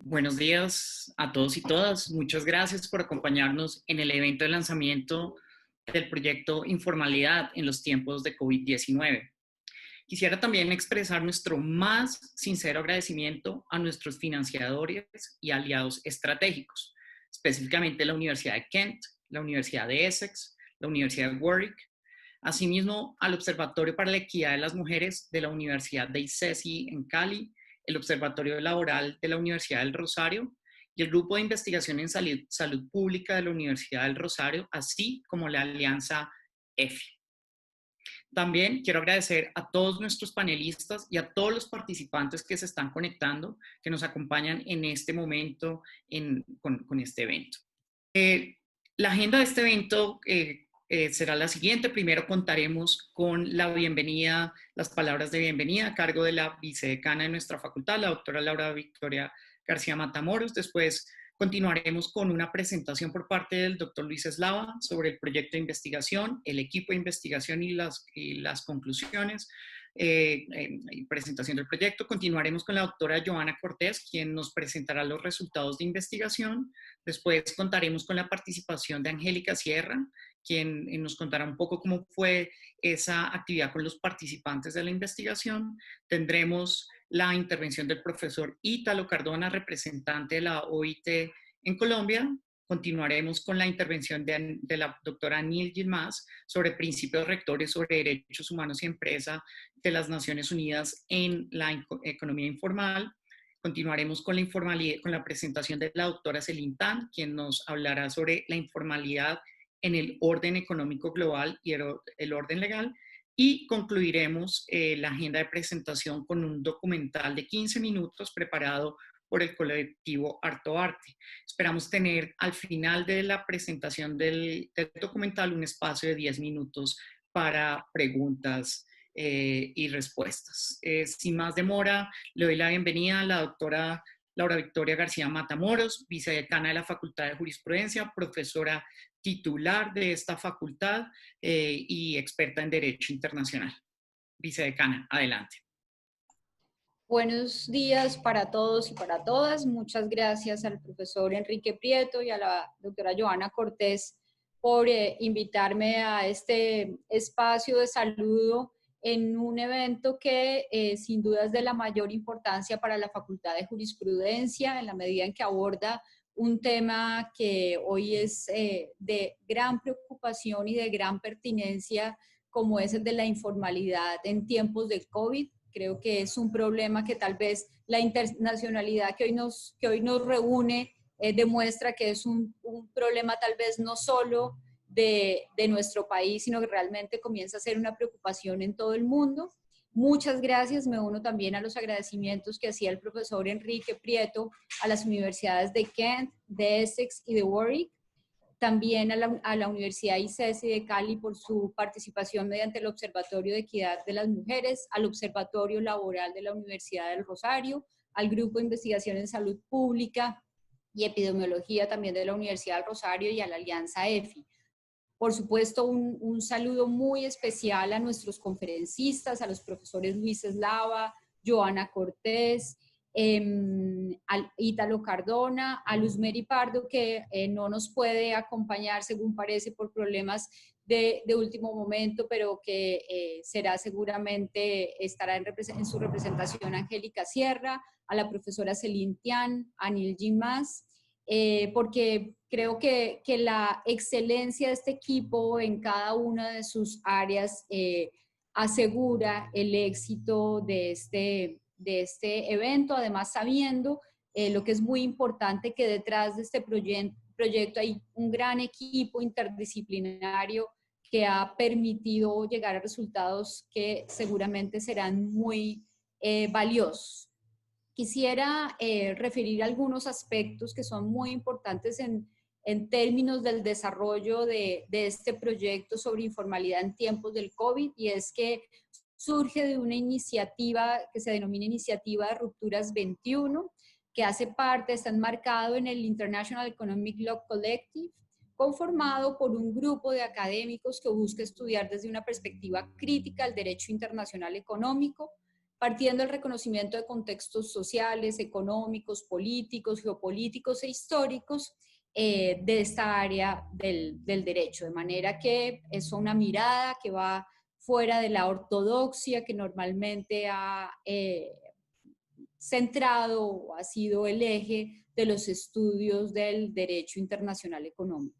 Buenos días a todos y todas. Muchas gracias por acompañarnos en el evento de lanzamiento del proyecto Informalidad en los tiempos de COVID-19. Quisiera también expresar nuestro más sincero agradecimiento a nuestros financiadores y aliados estratégicos, específicamente la Universidad de Kent, la Universidad de Essex, la Universidad de Warwick, asimismo al Observatorio para la Equidad de las Mujeres de la Universidad de ICESI en Cali, el Observatorio Laboral de la Universidad del Rosario y el Grupo de Investigación en Salud Pública de la Universidad del Rosario, así como la Alianza EFI. También quiero agradecer a todos nuestros panelistas y a todos los participantes que se están conectando, que nos acompañan en este momento con este evento. La agenda de este evento será la siguiente. Primero contaremos con la bienvenida, las palabras de bienvenida a cargo de la vicedecana de nuestra facultad, la doctora Laura Victoria García Matamoros. Después continuaremos con una presentación por parte del doctor Luis Eslava sobre el proyecto de investigación, el equipo de investigación y las conclusiones. Presentación del proyecto. Continuaremos con la doctora Joana Cortés, quien nos presentará los resultados de investigación. Después contaremos con la participación de Angélica Sierra, quien nos contará un poco cómo fue esa actividad con los participantes de la investigación. Tendremos la intervención del profesor Ítalo Cardona, representante de la OIT en Colombia. Continuaremos con la intervención de la doctora Neil Yilmaz sobre principios rectores sobre derechos humanos y empresa de las Naciones Unidas en la economía informal. Continuaremos con la presentación de la doctora Celine Tan, quien nos hablará sobre la informalidad en el orden económico global y el orden legal. Y concluiremos la agenda de presentación con un documental de 15 minutos preparado por el colectivo Harto Arte. Esperamos tener al final de la presentación del documental un espacio de 10 minutos para preguntas y respuestas. Sin más demora, le doy la bienvenida a la doctora Laura Victoria García Matamoros, vicedecana de la Facultad de Jurisprudencia, profesora titular de esta facultad y experta en Derecho Internacional. Vicedecana, adelante. Buenos días para todos y para todas. Muchas gracias al profesor Enrique Prieto y a la doctora Joana Cortés por invitarme a este espacio de saludo en un evento que sin duda es de la mayor importancia para la Facultad de Jurisprudencia en la medida en que aborda un tema que hoy es de gran preocupación y de gran pertinencia, como es el de la informalidad en tiempos del COVID. Creo que es un problema que tal vez la internacionalidad que hoy nos reúne demuestra que es un problema tal vez no solo de nuestro país, sino que realmente comienza a ser una preocupación en todo el mundo. Muchas gracias. Me uno también a los agradecimientos que hacía el profesor Enrique Prieto a las universidades de Kent, de Essex y de Warwick. También a la Universidad ICESI de Cali por su participación mediante el Observatorio de Equidad de las Mujeres, al Observatorio Laboral de la Universidad del Rosario, al Grupo de Investigación en Salud Pública y Epidemiología también de la Universidad del Rosario y a la Alianza EFI. Por supuesto, un saludo muy especial a nuestros conferencistas, a los profesores Luis Eslava, Joana Cortés, al Ítalo Cardona, a Luz Mary Pardo, que no nos puede acompañar, según parece, por problemas de último momento, pero que será seguramente, estará en su representación Angélica Sierra, a la profesora Celine Tian, a Neil Yilmaz, porque creo que la excelencia de este equipo en cada una de sus áreas asegura el éxito de este evento, además sabiendo lo que es muy importante, que detrás de este proyecto hay un gran equipo interdisciplinario que ha permitido llegar a resultados que seguramente serán muy valiosos. Quisiera referir algunos aspectos que son muy importantes en términos del desarrollo de este proyecto sobre informalidad en tiempos del COVID, y es que surge de una iniciativa que se denomina Iniciativa de Rupturas 21, que hace parte, está enmarcado en el International Economic Law Collective, conformado por un grupo de académicos que busca estudiar desde una perspectiva crítica el derecho internacional económico, partiendo del reconocimiento de contextos sociales, económicos, políticos, geopolíticos e históricos de esta área del derecho, de manera que es una mirada que va fuera de la ortodoxia que normalmente ha centrado o ha sido el eje de los estudios del derecho internacional económico.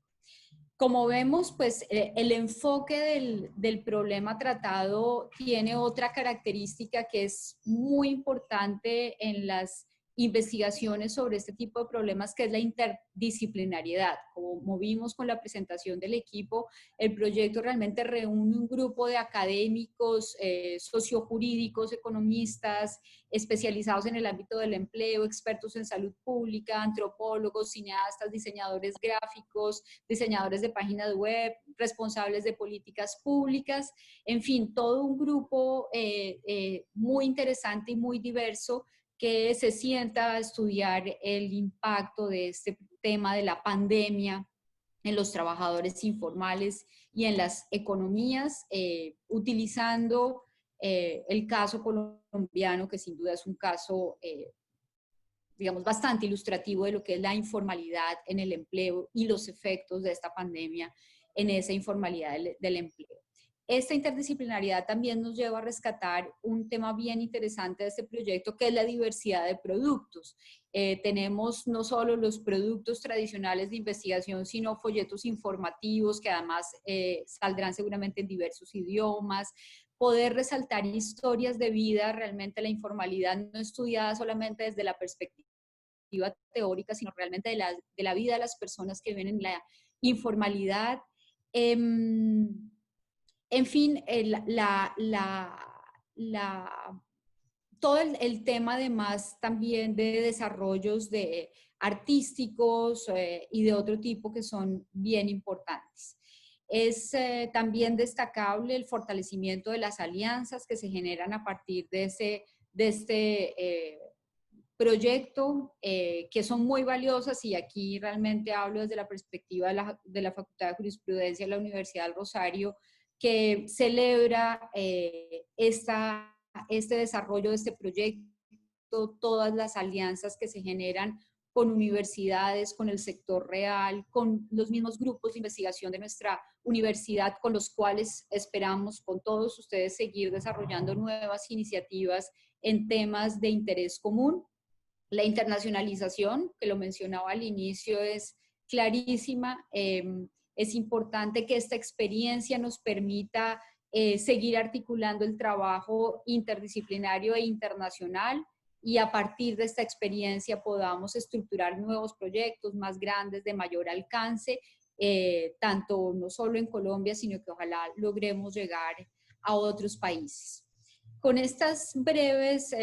Como vemos, pues el enfoque del problema tratado tiene otra característica que es muy importante en las investigaciones sobre este tipo de problemas, que es la interdisciplinariedad. Como vimos con la presentación del equipo, el proyecto realmente reúne un grupo de académicos, sociojurídicos, economistas, especializados en el ámbito del empleo, expertos en salud pública, antropólogos, cineastas, diseñadores gráficos, diseñadores de páginas web, responsables de políticas públicas, en fin, todo un grupo muy interesante y muy diverso que se sienta a estudiar el impacto de este tema de la pandemia en los trabajadores informales y en las economías, utilizando el caso colombiano, que sin duda es un caso, digamos, bastante ilustrativo de lo que es la informalidad en el empleo y los efectos de esta pandemia en esa informalidad del empleo. Esta interdisciplinariedad también nos lleva a rescatar un tema bien interesante de este proyecto, que es la diversidad de productos. Tenemos no solo los productos tradicionales de investigación, sino folletos informativos que además saldrán seguramente en diversos idiomas. Poder resaltar historias de vida, realmente la informalidad no estudiada solamente desde la perspectiva teórica, sino realmente de la vida de las personas que viven en la informalidad. En fin, todo el tema además también de desarrollos de artísticos y de otro tipo que son bien importantes. Es también destacable el fortalecimiento de las alianzas que se generan a partir de este proyecto, que son muy valiosas, y aquí realmente hablo desde la perspectiva de la Facultad de Jurisprudencia de la Universidad del Rosario, que celebra este desarrollo de este proyecto, todas las alianzas que se generan con universidades, con el sector real, con los mismos grupos de investigación de nuestra universidad, con los cuales esperamos con todos ustedes seguir desarrollando nuevas iniciativas en temas de interés común. La internacionalización, que lo mencionaba al inicio, es clarísima. Es importante que esta experiencia nos permita seguir articulando el trabajo interdisciplinario e internacional, y a partir de esta experiencia podamos estructurar nuevos proyectos más grandes, de mayor alcance, tanto no solo en Colombia, sino que ojalá logremos llegar a otros países. Con estas breves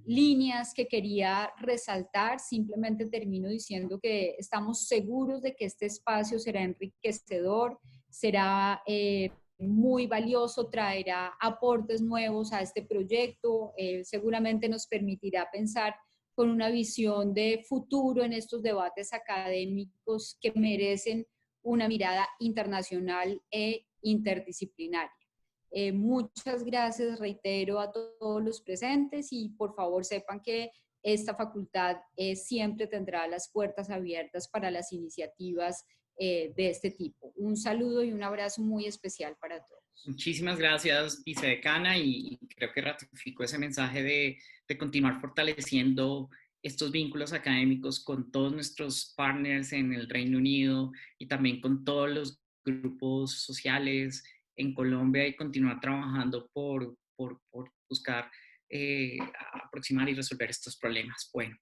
líneas que quería resaltar, simplemente termino diciendo que estamos seguros de que este espacio será enriquecedor, será muy valioso, traerá aportes nuevos a este proyecto, seguramente nos permitirá pensar con una visión de futuro en estos debates académicos que merecen una mirada internacional e interdisciplinaria. Muchas gracias, reitero, a todos los presentes, y por favor sepan que esta facultad siempre tendrá las puertas abiertas para las iniciativas de este tipo. Un saludo y un abrazo muy especial para todos. Muchísimas gracias, vicedecana, y creo que ratifico ese mensaje de continuar fortaleciendo estos vínculos académicos con todos nuestros partners en el Reino Unido y también con todos los grupos sociales en Colombia, y continuar trabajando por buscar aproximar y resolver estos problemas. Bueno,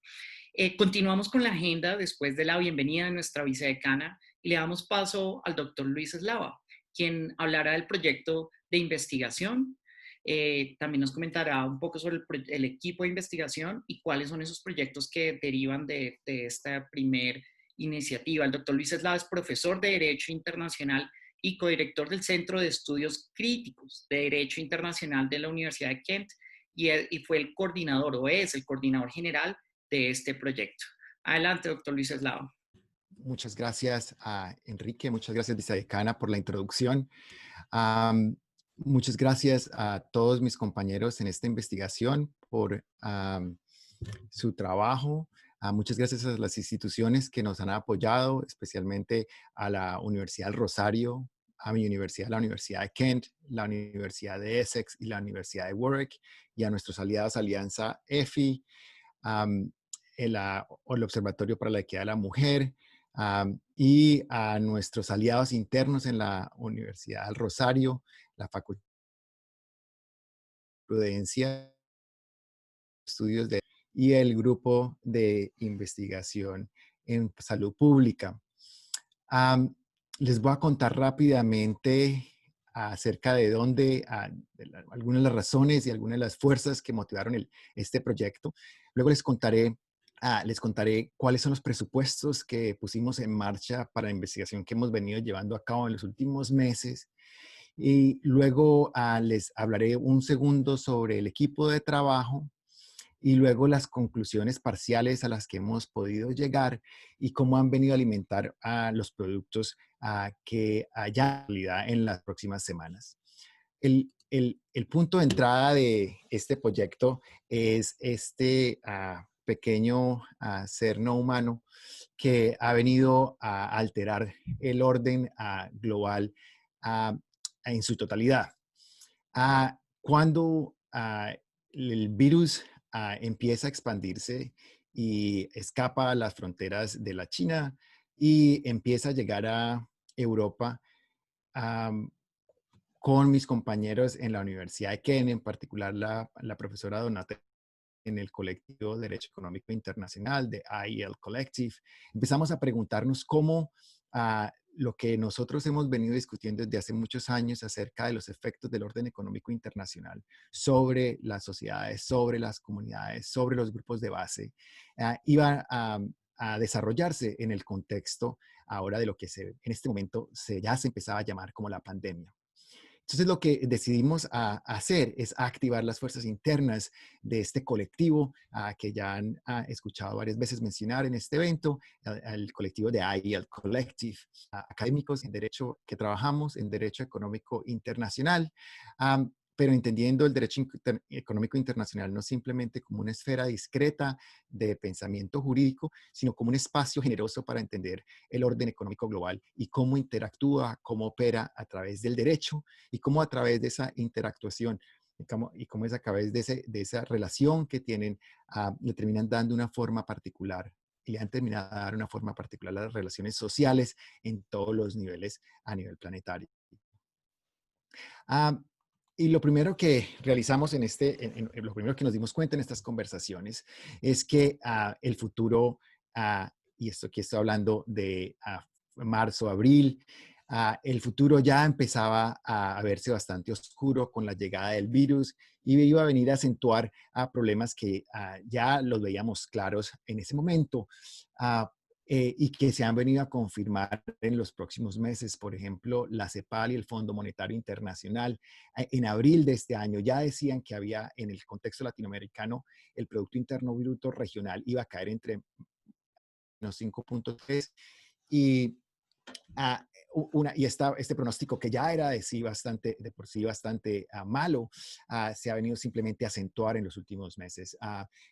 continuamos con la agenda después de la bienvenida de nuestra vicedecana, y le damos paso al doctor Luis Eslava, quien hablará del proyecto de investigación. También nos comentará un poco sobre el equipo de investigación y cuáles son esos proyectos que derivan de esta primera iniciativa. El doctor Luis Eslava es profesor de Derecho Internacional y codirector del Centro de Estudios Críticos de Derecho Internacional de la Universidad de Kent, y fue el coordinador, o es el coordinador general de este proyecto. Adelante, doctor Luis Eslava. Muchas gracias a Enrique, muchas gracias, vicedecana, por la introducción. Um, Muchas gracias a todos mis compañeros en esta investigación por su trabajo. Muchas gracias a las instituciones que nos han apoyado, especialmente a la Universidad del Rosario, a mi universidad, la Universidad de Kent, la Universidad de Essex y la Universidad de Warwick, y a nuestros aliados Alianza EFI, el Observatorio para la Equidad de la Mujer, y a nuestros aliados internos en la Universidad del Rosario, la Facultad de Prudencia, Estudios de y el grupo de investigación en salud pública. Am, Les voy a contar rápidamente acerca de dónde, algunas de las razones y algunas de las fuerzas que motivaron este proyecto. Luego les contaré cuáles son los presupuestos que pusimos en marcha para la investigación que hemos venido llevando a cabo en los últimos meses. Y luego les hablaré un segundo sobre el equipo de trabajo y luego las conclusiones parciales a las que hemos podido llegar y cómo han venido a alimentar a los productos que haya realidad en las próximas semanas. El punto de entrada de este proyecto es este pequeño ser no humano que ha venido a alterar el orden global en su totalidad. Cuando el virus empieza a expandirse y escapa a las fronteras de la China y empieza a llegar a Europa, um, con mis compañeros en la Universidad de Kent, en particular la profesora Donata en el colectivo Derecho Económico Internacional de IEL Collective, empezamos a preguntarnos cómo lo que nosotros hemos venido discutiendo desde hace muchos años acerca de los efectos del orden económico internacional sobre las sociedades, sobre las comunidades, sobre los grupos de base, iba a desarrollarse en el contexto ahora de lo que en este momento ya se empezaba a llamar como la pandemia. Entonces lo que decidimos hacer es activar las fuerzas internas de este colectivo que ya han escuchado varias veces mencionar en este evento, el colectivo de IEL Collective, académicos en derecho que trabajamos en derecho económico internacional, pero entendiendo el derecho económico internacional no simplemente como una esfera discreta de pensamiento jurídico, sino como un espacio generoso para entender el orden económico global y cómo interactúa, cómo opera a través del derecho y cómo a través de esa interactuación y cómo es a través de esa relación que tienen, le terminan dando una forma particular y le han terminado a dar una forma particular a las relaciones sociales en todos los niveles a nivel planetario. Y lo primero que realizamos lo primero que nos dimos cuenta en estas conversaciones es que el futuro, y esto aquí estoy hablando de marzo, abril, el futuro ya empezaba a verse bastante oscuro con la llegada del virus y iba a venir a acentuar problemas que ya los veíamos claros en ese momento. Y que se han venido a confirmar en los próximos meses. Por ejemplo, la CEPAL y el Fondo Monetario Internacional en abril de este año ya decían que había en el contexto latinoamericano el Producto Interno Bruto regional iba a caer entre los 5.3 y este pronóstico que ya era de por sí bastante malo, se ha venido simplemente a acentuar en los últimos meses.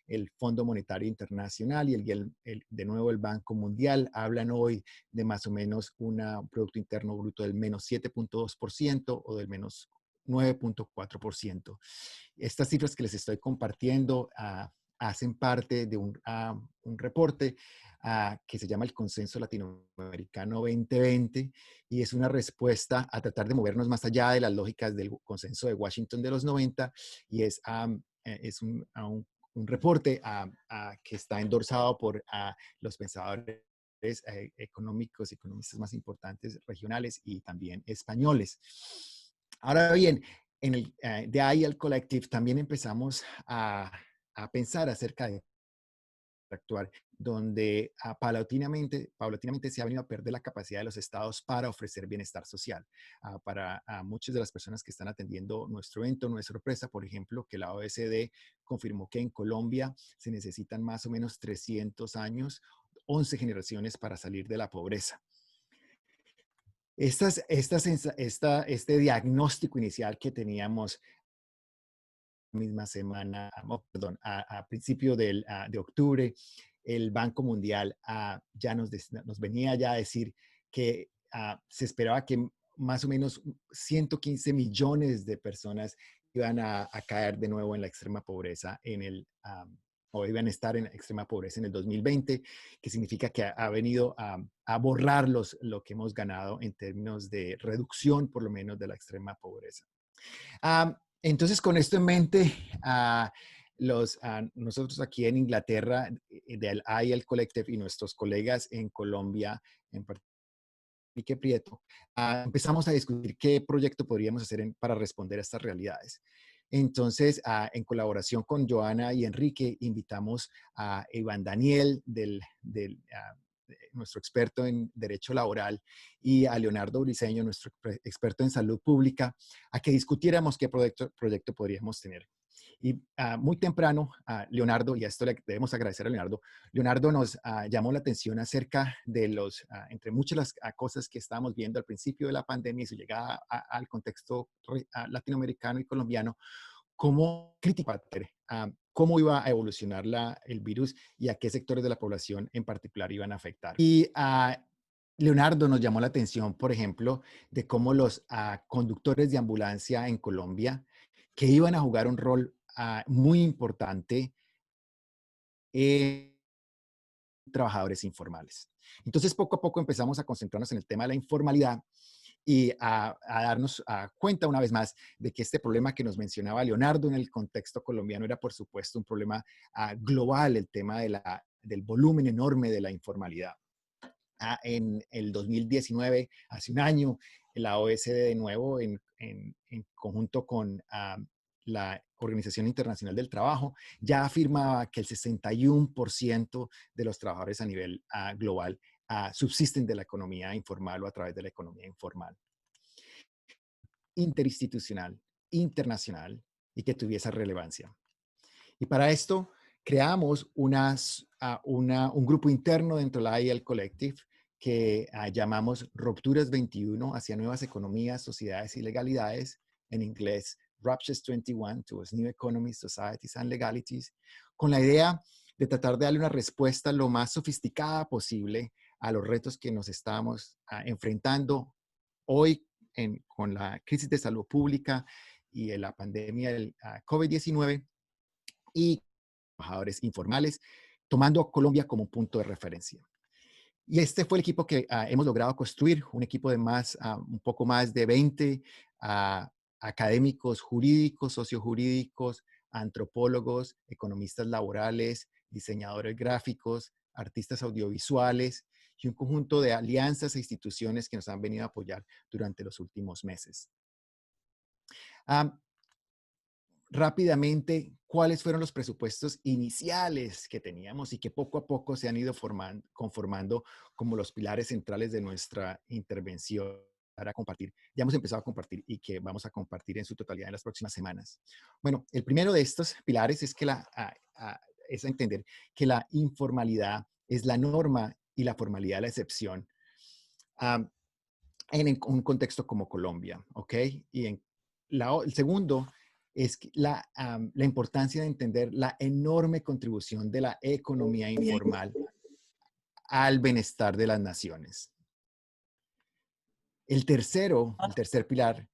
El Fondo Monetario Internacional y de nuevo el Banco Mundial hablan hoy de más o menos un Producto Interno Bruto del menos 7.2% o del menos 9.4%. Estas cifras que les estoy compartiendo hacen parte de un reporte que se llama el Consenso Latinoamericano 2020 y es una respuesta a tratar de movernos más allá de las lógicas del consenso de Washington de los 90 y es un reporte que está endorsado por los pensadores económicos y economistas más importantes regionales y también españoles. Ahora bien, de ahí al Collective también empezamos a pensar acerca de actuar, donde paulatinamente se ha venido a perder la capacidad de los estados para ofrecer bienestar social. Para muchas de las personas que están atendiendo nuestro evento, no es sorpresa, por ejemplo, que la OECD confirmó que en Colombia se necesitan más o menos 300 años, 11 generaciones para salir de la pobreza. Este diagnóstico inicial que teníamos misma semana, perdón, a principio de octubre, el Banco Mundial ya nos venía ya a decir que se esperaba que más o menos 115 millones de personas iban a caer de nuevo en la extrema pobreza o iban a estar en extrema pobreza en el 2020, que significa que ha venido a borrar lo que hemos ganado en términos de reducción, por lo menos, de la extrema pobreza. Entonces, con esto en mente, nosotros aquí en Inglaterra, del IEL Collective y nuestros colegas en Colombia, en particular, Enrique Prieto, empezamos a discutir qué proyecto podríamos hacer para responder a estas realidades. Entonces, en colaboración con Joana y Enrique, invitamos a Iván Daniel, nuestro experto en Derecho Laboral, y a Leonardo Briceño, nuestro experto en Salud Pública, a que discutiéramos qué proyecto podríamos tener. Y muy temprano, Leonardo, y a esto le debemos agradecer a Leonardo nos llamó la atención acerca de entre muchas las cosas que estábamos viendo al principio de la pandemia y su llegada al contexto latinoamericano y colombiano, cómo cómo iba a evolucionar el virus y a qué sectores de la población en particular iban a afectar. Y Leonardo nos llamó la atención, por ejemplo, de cómo los conductores de ambulancia en Colombia, que iban a jugar un rol muy importante en trabajadores informales. Entonces, poco a poco empezamos a concentrarnos en el tema de la informalidad y a darnos cuenta una vez más de que este problema que nos mencionaba Leonardo en el contexto colombiano era, por supuesto, un problema global, el tema del volumen enorme de la informalidad. En el 2019, hace un año, la OECD de nuevo, en conjunto con la Organización Internacional del Trabajo, ya afirmaba que el 61% de los trabajadores a nivel global subsisten de la economía informal o a través de la economía informal, interinstitucional, internacional y que tuviese relevancia. Y para esto creamos un grupo interno dentro de la IEL Collective que llamamos Rupturas 21 hacia nuevas economías, sociedades y legalidades, en inglés Ruptures 21 towards New Economies, Societies and Legalities, con la idea de tratar de darle una respuesta lo más sofisticada posible a los retos que nos estamos enfrentando hoy con la crisis de salud pública y la pandemia del COVID-19 y trabajadores informales, tomando a Colombia como un punto de referencia. Y este fue el equipo que hemos logrado construir, un equipo de un poco más de 20 académicos jurídicos, sociojurídicos, antropólogos, economistas laborales, diseñadores gráficos, artistas audiovisuales y un conjunto de alianzas e instituciones que nos han venido a apoyar durante los últimos meses. Rápidamente, ¿cuáles fueron los presupuestos iniciales que teníamos y que poco a poco se han ido conformando como los pilares centrales de nuestra intervención para compartir? Ya hemos empezado a compartir y que vamos a compartir en su totalidad en las próximas semanas. Bueno, el primero de estos pilares es que es entender que la informalidad es la norma y la formalidad la excepción en un contexto como Colombia, ¿ok? Y el segundo es la importancia de entender la enorme contribución de la economía informal al bienestar de las naciones. El tercer pilar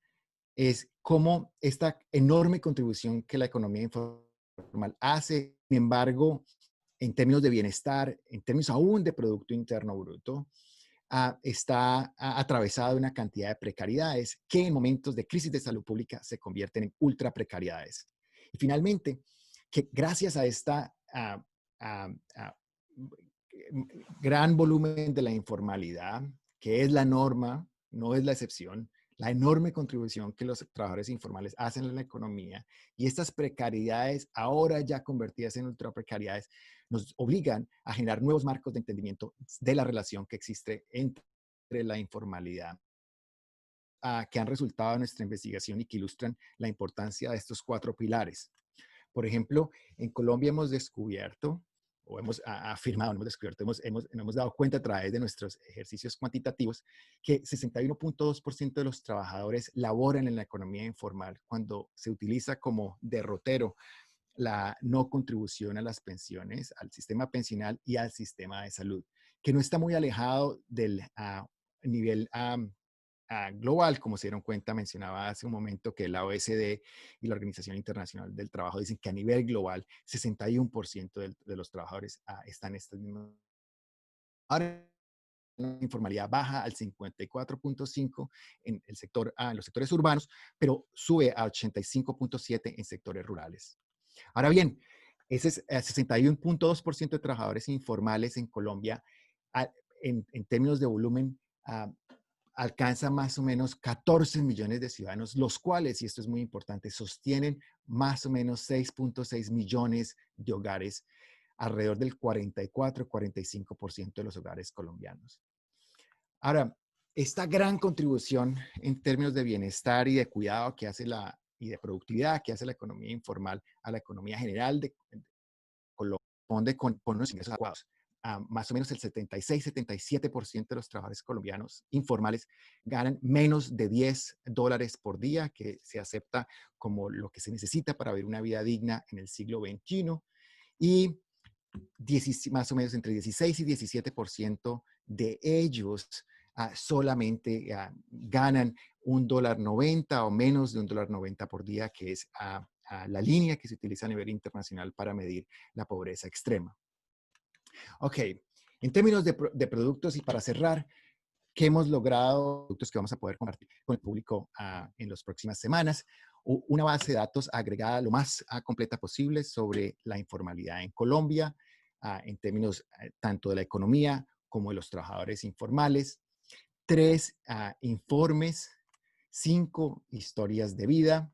es cómo esta enorme contribución que la economía informal hace, sin embargo, en términos de bienestar, en términos aún de Producto Interno Bruto, está atravesada de una cantidad de precariedades que en momentos de crisis de salud pública se convierten en ultra precariedades. Y finalmente, que gracias a esta gran volumen de la informalidad, que es la norma, no es la excepción, la enorme contribución que los trabajadores informales hacen en la economía y estas precariedades ahora ya convertidas en ultra precariedades nos obligan a generar nuevos marcos de entendimiento de la relación que existe entre la informalidad que han resultado de nuestra investigación y que ilustran la importancia de estos 4 pilares. Por ejemplo, en Colombia hemos descubierto o hemos afirmado, hemos descubierto, nos hemos dado cuenta a través de nuestros ejercicios cuantitativos que 61.2% de los trabajadores laboran en la economía informal cuando se utiliza como derrotero la no contribución a las pensiones, al sistema pensional y al sistema de salud, que no está muy alejado del nivel global, como se dieron cuenta, mencionaba hace un momento que la OECD y la Organización Internacional del Trabajo dicen que a nivel global 61% de los trabajadores están en estas mismas. Ahora la informalidad baja al 54.5 en el sector, en los sectores urbanos, pero sube a 85.7 en sectores rurales. Ahora bien, ese es 61.2% de trabajadores informales en Colombia, en términos de volumen, alcanza más o menos 14 millones de ciudadanos, los cuales, y esto es muy importante, sostienen más o menos 6.6 millones de hogares, alrededor del 44-45% de los hogares colombianos. Ahora, esta gran contribución en términos de bienestar y de cuidado que hace y de productividad que hace la economía informal a la economía general de Colombia, responde con unos ingresos adecuados. Más o menos el 76-77% de los trabajadores colombianos informales ganan menos de $10 por día, que se acepta como lo que se necesita para vivir una vida digna en el siglo XXI. Y más o menos entre 16 y 17% de ellos solamente ganan $1.90 o menos de $1.90 por día, que es la línea que se utiliza a nivel internacional para medir la pobreza extrema. Ok, en términos de productos y para cerrar, ¿qué hemos logrado? Productos que vamos a poder compartir con el público en las próximas semanas. Una base de datos agregada lo más completa posible sobre la informalidad en Colombia, en términos tanto de la economía como de los trabajadores informales. 3 informes, 5 historias de vida,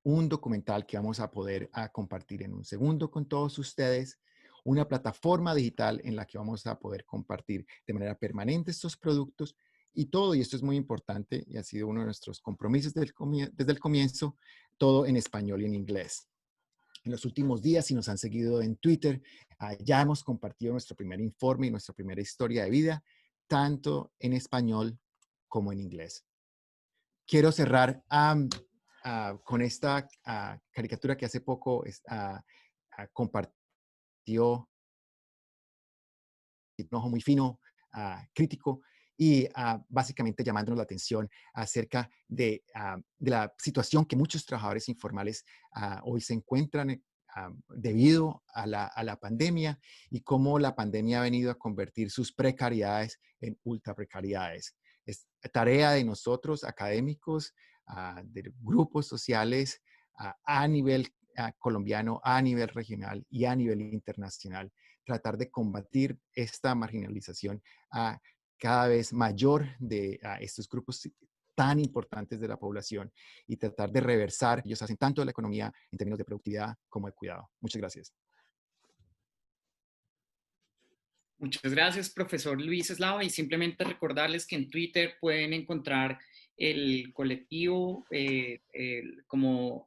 un documental que vamos a poder compartir en un segundo con todos ustedes, una plataforma digital en la que vamos a poder compartir de manera permanente estos productos y todo, y esto es muy importante y ha sido uno de nuestros compromisos desde el comienzo, todo en español y en inglés. En los últimos días, si nos han seguido en Twitter, ya hemos compartido nuestro primer informe y nuestra primera historia de vida, tanto en español como en inglés. Quiero cerrar con esta caricatura que hace poco compartió un ojo muy fino, crítico, y básicamente llamándonos la atención acerca de la situación que muchos trabajadores informales hoy se encuentran debido a la pandemia y cómo la pandemia ha venido a convertir sus precariedades en ultra precariedades. Es tarea de nosotros, académicos, de grupos sociales a nivel colombiano, a nivel regional y a nivel internacional, tratar de combatir esta marginalización cada vez mayor de estos grupos tan importantes de la población y tratar de reversar, ellos hacen tanto de la economía en términos de productividad como de cuidado. Muchas gracias. Muchas gracias, profesor Luis Eslava, y simplemente recordarles que en Twitter pueden encontrar el colectivo como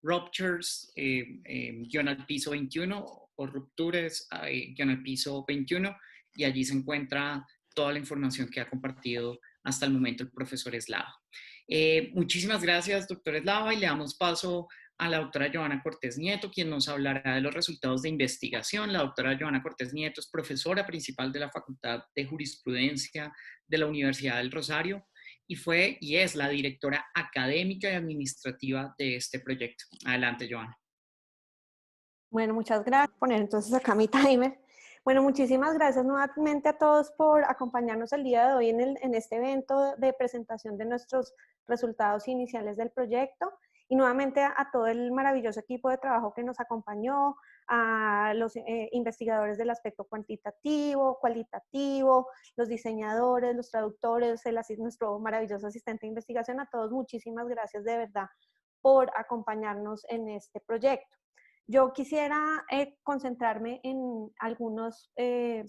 @ruptures al piso 21 o ruptures al piso 21, y allí se encuentra toda la información que ha compartido hasta el momento el profesor Eslava. Muchísimas gracias, doctor Eslava, y le damos paso a la doctora Johanna Cortés Nieto, quien nos hablará de los resultados de investigación. La doctora Johanna Cortés Nieto es profesora principal de la Facultad de Jurisprudencia de la Universidad del Rosario y fue y es la directora académica y administrativa de este proyecto. Adelante, Johanna. Bueno, muchas gracias por poner entonces acá mi timer. Bueno, muchísimas gracias nuevamente a todos por acompañarnos el día de hoy en este evento de presentación de nuestros resultados iniciales del proyecto. Y nuevamente a todo el maravilloso equipo de trabajo que nos acompañó, a los investigadores del aspecto cuantitativo, cualitativo, los diseñadores, los traductores, nuestro maravilloso asistente de investigación, a todos muchísimas gracias de verdad por acompañarnos en este proyecto. Yo quisiera concentrarme en algunos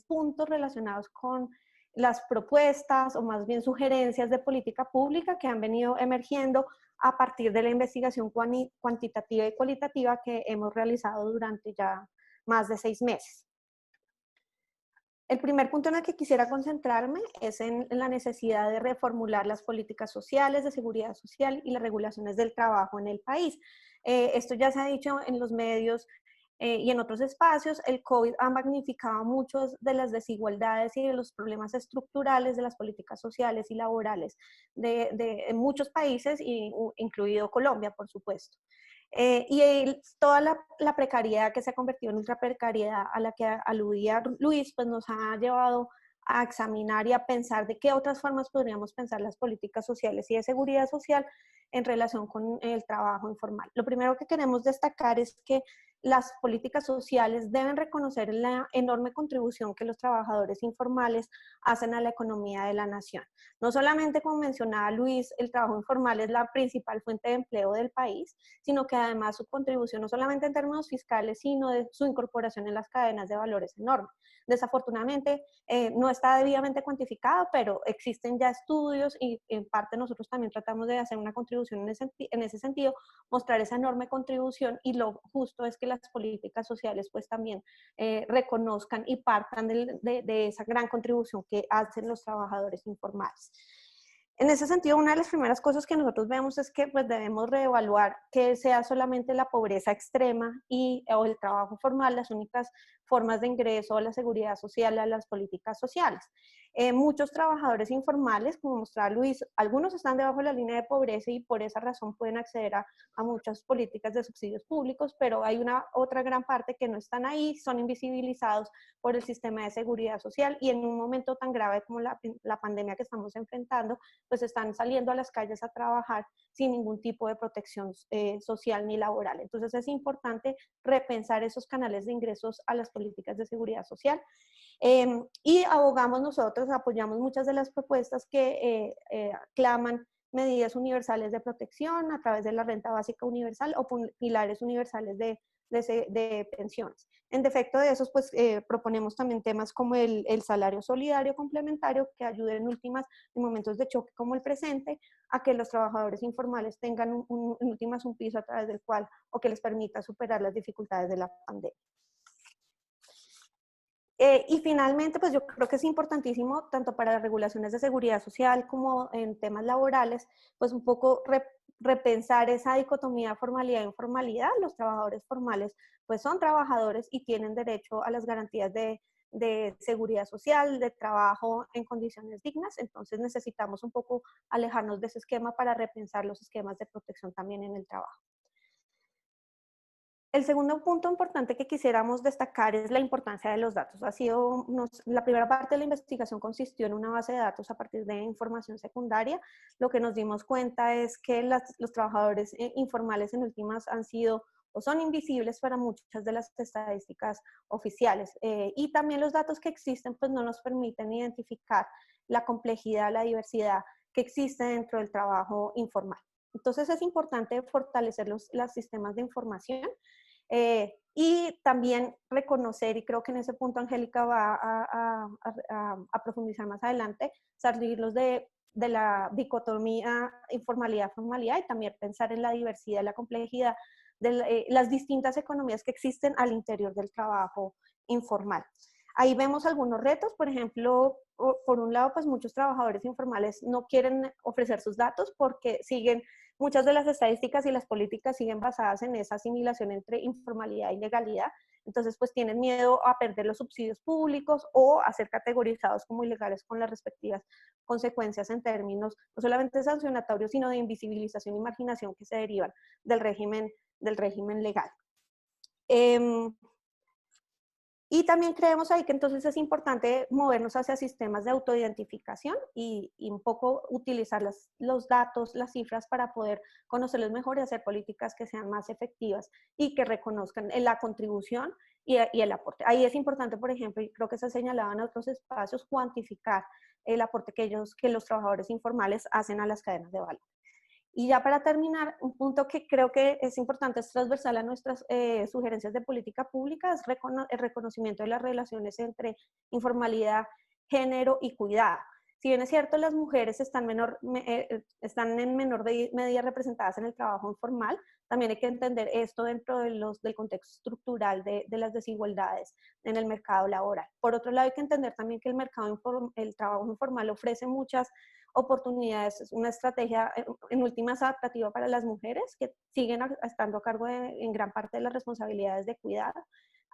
puntos relacionados con las propuestas o más bien sugerencias de política pública que han venido emergiendo a partir de la investigación cuantitativa y cualitativa que hemos realizado durante ya más de 6 meses. El primer punto en el que quisiera concentrarme es en la necesidad de reformular las políticas sociales de seguridad social y las regulaciones del trabajo en el país. Esto ya se ha dicho en los medios y en otros espacios. El COVID ha magnificado muchas de las desigualdades y de los problemas estructurales de las políticas sociales y laborales en muchos países, incluido Colombia, por supuesto. Toda la precariedad que se ha convertido en ultraprecariedad a la que aludía Luis, pues nos ha llevado a examinar y a pensar de qué otras formas podríamos pensar las políticas sociales y de seguridad social en relación con el trabajo informal. Lo primero que queremos destacar es que las políticas sociales deben reconocer la enorme contribución que los trabajadores informales hacen a la economía de la nación. No solamente, como mencionaba Luis, el trabajo informal es la principal fuente de empleo del país, sino que además su contribución, no solamente en términos fiscales, sino de su incorporación en las cadenas de valor es enorme. Desafortunadamente, no está debidamente cuantificado, pero existen ya estudios y en parte nosotros también tratamos de hacer una contribución en ese sentido, mostrar esa enorme contribución, y lo justo es que las políticas sociales pues también reconozcan y partan de esa gran contribución que hacen los trabajadores informales. En ese sentido, una de las primeras cosas que nosotros vemos es que pues, debemos reevaluar que sea solamente la pobreza extrema o el trabajo formal las únicas formas de ingreso a la seguridad social, a las políticas sociales. Muchos trabajadores informales, como mostraba Luis, algunos están debajo de la línea de pobreza y por esa razón pueden acceder a muchas políticas de subsidios públicos, pero hay otra gran parte que no están ahí, son invisibilizados por el sistema de seguridad social, y en un momento tan grave como la pandemia que estamos enfrentando, pues están saliendo a las calles a trabajar sin ningún tipo de protección social ni laboral. Entonces es importante repensar esos canales de ingresos a las políticas de seguridad social. Y abogamos nosotros, apoyamos muchas de las propuestas que claman medidas universales de protección a través de la renta básica universal o pilares universales de pensiones. En defecto de esos, pues proponemos también temas como el salario solidario complementario, que ayude en momentos de choque como el presente, a que los trabajadores informales tengan en últimas un piso a través del cual, o que les permita superar las dificultades de la pandemia. Y finalmente, pues yo creo que es importantísimo, tanto para las regulaciones de seguridad social como en temas laborales, pues un poco repensar esa dicotomía formalidad e informalidad. Los trabajadores formales pues son trabajadores y tienen derecho a las garantías de seguridad social, de trabajo en condiciones dignas. Entonces necesitamos un poco alejarnos de ese esquema para repensar los esquemas de protección también en el trabajo. El segundo punto importante que quisiéramos destacar es la importancia de los datos. La primera parte de la investigación consistió en una base de datos a partir de información secundaria. Lo que nos dimos cuenta es que los trabajadores informales en últimas han sido o son invisibles para muchas de las estadísticas oficiales. Y también los datos que existen pues no nos permiten identificar la complejidad, la diversidad que existe dentro del trabajo informal. Entonces es importante fortalecer los sistemas de información y también reconocer, y creo que en ese punto Angélica va a profundizar más adelante, salirlos de la dicotomía informalidad-formalidad y también pensar en la diversidad, la complejidad de las distintas economías que existen al interior del trabajo informal. Ahí vemos algunos retos, por ejemplo, por un lado, pues muchos trabajadores informales no quieren ofrecer sus datos porque muchas de las estadísticas y las políticas siguen basadas en esa asimilación entre informalidad y legalidad. Entonces, pues tienen miedo a perder los subsidios públicos o a ser categorizados como ilegales con las respectivas consecuencias en términos no solamente sancionatorios, sino de invisibilización y marginación que se derivan del régimen legal. Y también creemos ahí que entonces es importante movernos hacia sistemas de autoidentificación y un poco utilizar los datos, las cifras para poder conocerlos mejor y hacer políticas que sean más efectivas y que reconozcan la contribución y el aporte. Ahí es importante, por ejemplo, y creo que se señalaba en otros espacios, cuantificar el aporte que los trabajadores informales hacen a las cadenas de valor. Y ya para terminar, un punto que creo que es importante, es transversal a nuestras sugerencias de política pública, es el reconocimiento de las relaciones entre informalidad, género y cuidado. Si bien es cierto, las mujeres están en menor medida representadas en el trabajo informal, también hay que entender esto dentro del contexto estructural de las desigualdades en el mercado laboral. Por otro lado, hay que entender también que el trabajo informal ofrece muchas oportunidades, es una estrategia en últimas adaptativa para las mujeres que siguen estando a cargo en gran parte de las responsabilidades de cuidado.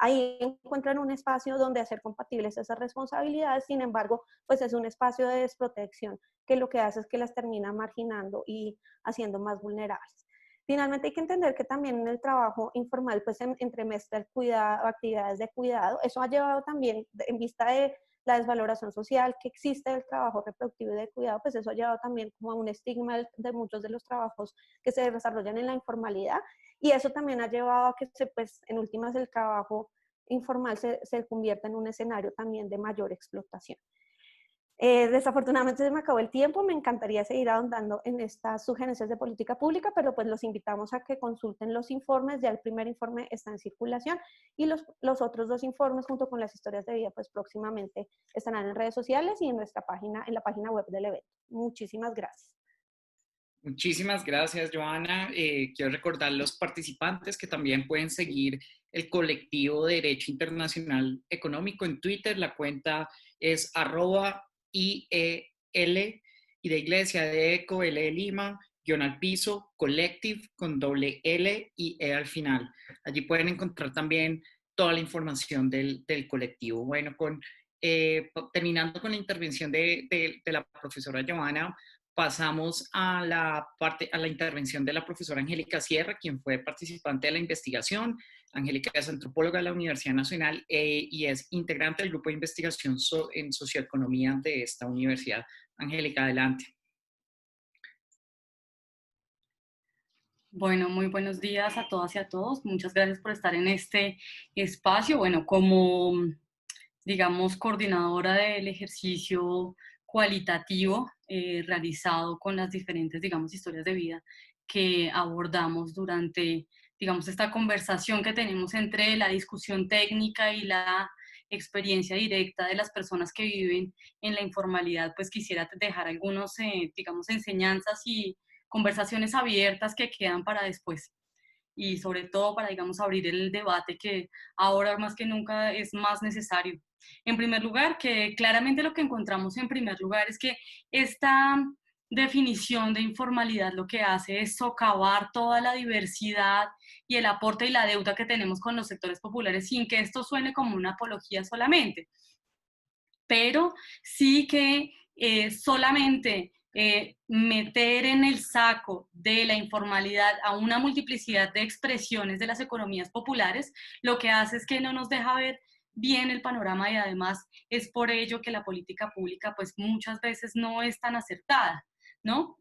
Ahí encuentran un espacio donde hacer compatibles esas responsabilidades, sin embargo, pues es un espacio de desprotección que lo que hace es que las termina marginando y haciendo más vulnerables. Finalmente hay que entender que también en el trabajo informal pues entremezcla el cuidado, actividades de cuidado. Eso ha llevado también, en vista de la desvaloración social que existe del trabajo reproductivo y de cuidado, pues eso ha llevado también como a un estigma de muchos de los trabajos que se desarrollan en la informalidad, y eso también ha llevado a que pues en últimas el trabajo informal se convierta en un escenario también de mayor explotación. Desafortunadamente se me acabó el tiempo, me encantaría seguir ahondando en estas sugerencias de política pública, pero pues los invitamos a que consulten los informes. Ya el primer informe está en circulación y los otros 2 informes junto con las historias de vida pues próximamente estarán en redes sociales y en nuestra página, en la página web del evento. Muchísimas gracias. Muchísimas gracias, Joana. Quiero recordar a los participantes que también pueden seguir el colectivo de Derecho Internacional Económico en Twitter. La cuenta es @IEL y de Iglesia de Eco, L de Lima, _ Collective con doble L y E al final. Allí pueden encontrar también toda la información del colectivo. Bueno, terminando con la intervención de la profesora Joana, pasamos a la intervención de la profesora Angélica Sierra, quien fue participante de la investigación. Angélica es antropóloga de la Universidad Nacional y es integrante del grupo de investigación en socioeconomía de esta universidad. Angélica, adelante. Bueno, muy buenos días a todas y a todos. Muchas gracias por estar en este espacio. Bueno, como, digamos, coordinadora del ejercicio cualitativo realizado con las diferentes, digamos, historias de vida que abordamos durante, digamos, esta conversación que tenemos entre la discusión técnica y la experiencia directa de las personas que viven en la informalidad, pues quisiera dejar algunos, digamos, enseñanzas y conversaciones abiertas que quedan para después y sobre todo para, digamos, abrir el debate que ahora más que nunca es más necesario. En primer lugar, que claramente lo que encontramos en primer lugar es que esta definición de informalidad lo que hace es socavar toda la diversidad y el aporte y la deuda que tenemos con los sectores populares sin que esto suene como una apología solamente, pero sí que solamente meter en el saco de la informalidad a una multiplicidad de expresiones de las economías populares, lo que hace es que no nos deja ver bien el panorama y además es por ello que la política pública pues muchas veces no es tan acertada, ¿no?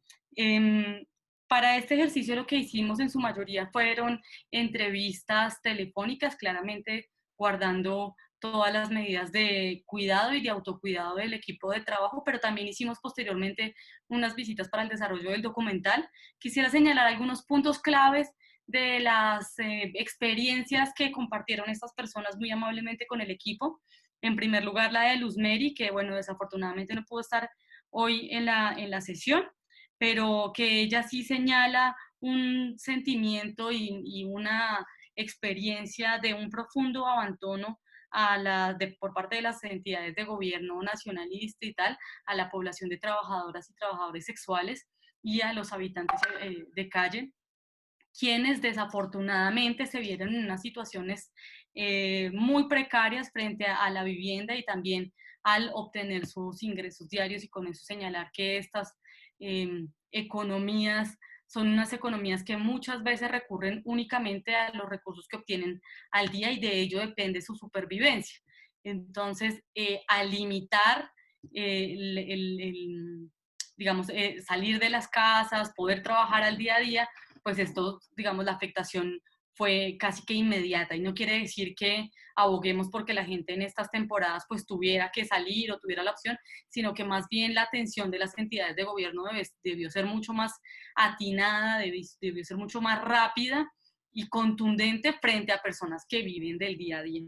Para este ejercicio lo que hicimos en su mayoría fueron entrevistas telefónicas, claramente guardando todas las medidas de cuidado y de autocuidado del equipo de trabajo, pero también hicimos posteriormente unas visitas para el desarrollo del documental. Quisiera señalar algunos puntos claves de las experiencias que compartieron estas personas muy amablemente con el equipo. En primer lugar, la de Luz Mary, que bueno, desafortunadamente no pudo estar hoy en la sesión, pero que ella sí señala un sentimiento y una experiencia de un profundo abandono por parte de las entidades de gobierno nacional y distrital a la población de trabajadoras y trabajadores sexuales y a los habitantes de calle, quienes desafortunadamente se vieron en unas situaciones muy precarias frente a la vivienda y también al obtener sus ingresos diarios, y con eso señalar que estas economías son unas economías que muchas veces recurren únicamente a los recursos que obtienen al día y de ello depende su supervivencia. Entonces, al limitar digamos, salir de las casas, poder trabajar al día a día, pues esto, digamos, la afectación fue casi que inmediata, y no quiere decir que aboguemos porque la gente en estas temporadas pues tuviera que salir o tuviera la opción, sino que más bien la atención de las entidades de gobierno debió ser mucho más atinada, debió ser mucho más rápida y contundente frente a personas que viven del día a día.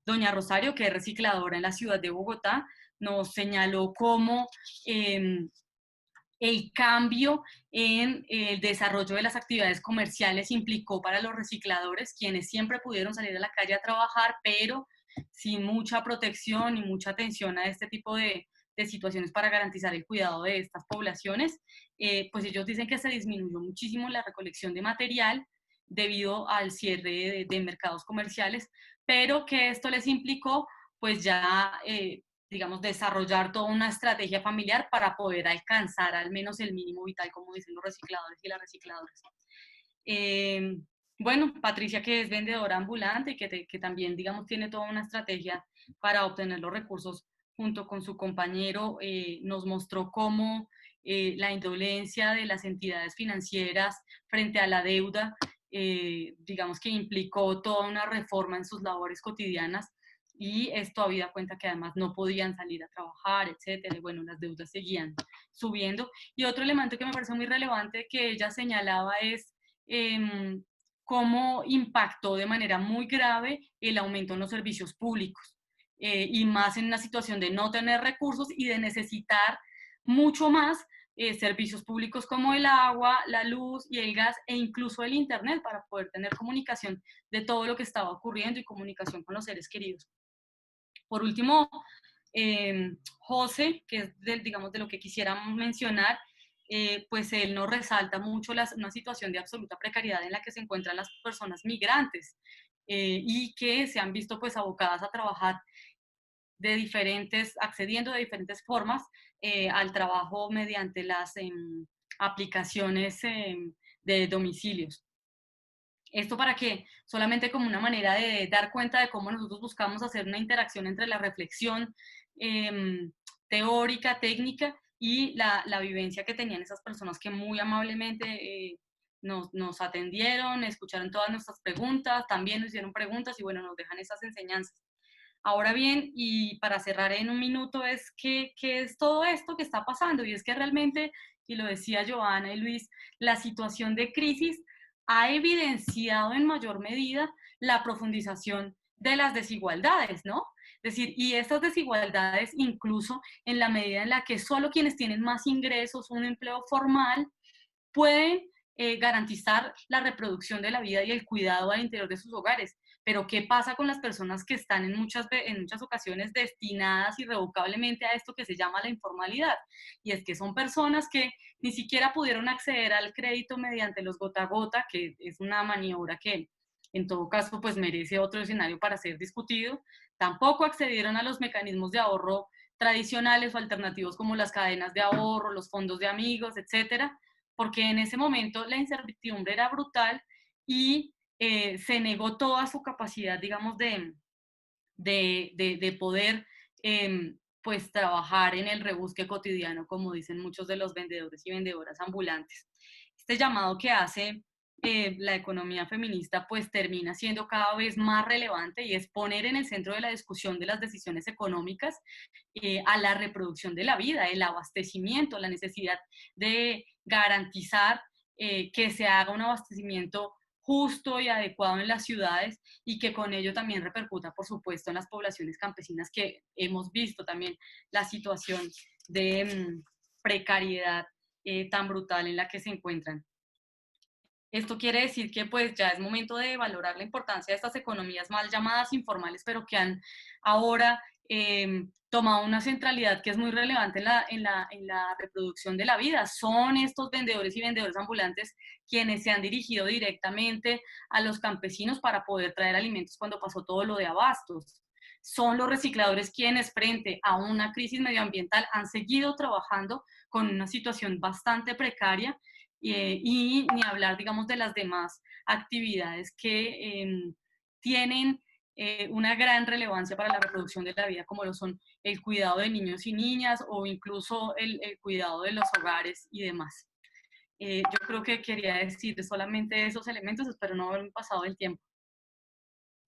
Doña Rosario, que es recicladora en la ciudad de Bogotá, nos señaló cómo el cambio en el desarrollo de las actividades comerciales implicó para los recicladores, quienes siempre pudieron salir a la calle a trabajar, pero sin mucha protección y mucha atención a este tipo de situaciones para garantizar el cuidado de estas poblaciones, pues ellos dicen que se disminuyó muchísimo la recolección de material debido al cierre de mercados comerciales, pero que esto les implicó pues ya digamos, desarrollar toda una estrategia familiar para poder alcanzar al menos el mínimo vital, como dicen los recicladores y las recicladoras. Bueno, Patricia, que es vendedora ambulante y que también, digamos, tiene toda una estrategia para obtener los recursos junto con su compañero, nos mostró cómo la indolencia de las entidades financieras frente a la deuda, digamos que implicó toda una reforma en sus labores cotidianas, y esto habida cuenta que además no podían salir a trabajar, etcétera, y bueno, las deudas seguían subiendo. Y otro elemento que me parece muy relevante que ella señalaba es cómo impactó de manera muy grave el aumento en los servicios públicos, y más en una situación de no tener recursos y de necesitar mucho más servicios públicos como el agua, la luz y el gas, e incluso el internet, para poder tener comunicación de todo lo que estaba ocurriendo y comunicación con los seres queridos. Por último, José, que es digamos, de lo que quisiera mencionar, pues él nos resalta mucho una situación de absoluta precariedad en la que se encuentran las personas migrantes, y que se han visto pues abocadas a trabajar accediendo de diferentes formas al trabajo mediante las aplicaciones de domicilios. Esto para que, solamente como una manera de dar cuenta de cómo nosotros buscamos hacer una interacción entre la reflexión teórica, técnica, y la vivencia que tenían esas personas que muy amablemente nos atendieron, escucharon todas nuestras preguntas, también nos hicieron preguntas y bueno, nos dejan esas enseñanzas. Ahora bien, y para cerrar en un minuto, es ¿qué es todo esto que está pasando? Y es que realmente, y lo decía Joana y Luis, la situación de crisis ha evidenciado en mayor medida la profundización de las desigualdades, ¿no? Es decir, y estas desigualdades incluso en la medida en la que solo quienes tienen más ingresos, un empleo formal, pueden garantizar la reproducción de la vida y el cuidado al interior de sus hogares. Pero ¿qué pasa con las personas que están en muchas ocasiones destinadas irrevocablemente a esto que se llama la informalidad? Y es que son personas que ni siquiera pudieron acceder al crédito mediante los gota a gota, que es una maniobra que en todo caso pues merece otro escenario para ser discutido. Tampoco accedieron a los mecanismos de ahorro tradicionales o alternativos como las cadenas de ahorro, los fondos de amigos, etcétera, porque en ese momento la incertidumbre era brutal y se negó toda su capacidad, digamos, de poder pues trabajar en el rebusque cotidiano, como dicen muchos de los vendedores y vendedoras ambulantes. Este llamado que hace la economía feminista pues termina siendo cada vez más relevante, y es poner en el centro de la discusión de las decisiones económicas a la reproducción de la vida, el abastecimiento, la necesidad de garantizar que se haga un abastecimiento justo y adecuado en las ciudades, y que con ello también repercuta, por supuesto, en las poblaciones campesinas, que hemos visto también la situación de precariedad tan brutal en la que se encuentran. Esto quiere decir que pues ya es momento de valorar la importancia de estas economías mal llamadas informales, pero que han ahora tomado una centralidad que es muy relevante en la reproducción de la vida. Son estos vendedores y vendedoras ambulantes quienes se han dirigido directamente a los campesinos para poder traer alimentos cuando pasó todo lo de abastos. Son los recicladores quienes, frente a una crisis medioambiental, han seguido trabajando con una situación bastante precaria, y ni hablar, digamos, de las demás actividades que tienen una gran relevancia para la reproducción de la vida, como lo son el cuidado de niños y niñas, o incluso el cuidado de los hogares y demás. Yo creo que quería decir solamente esos elementos, espero no haberme pasado el tiempo.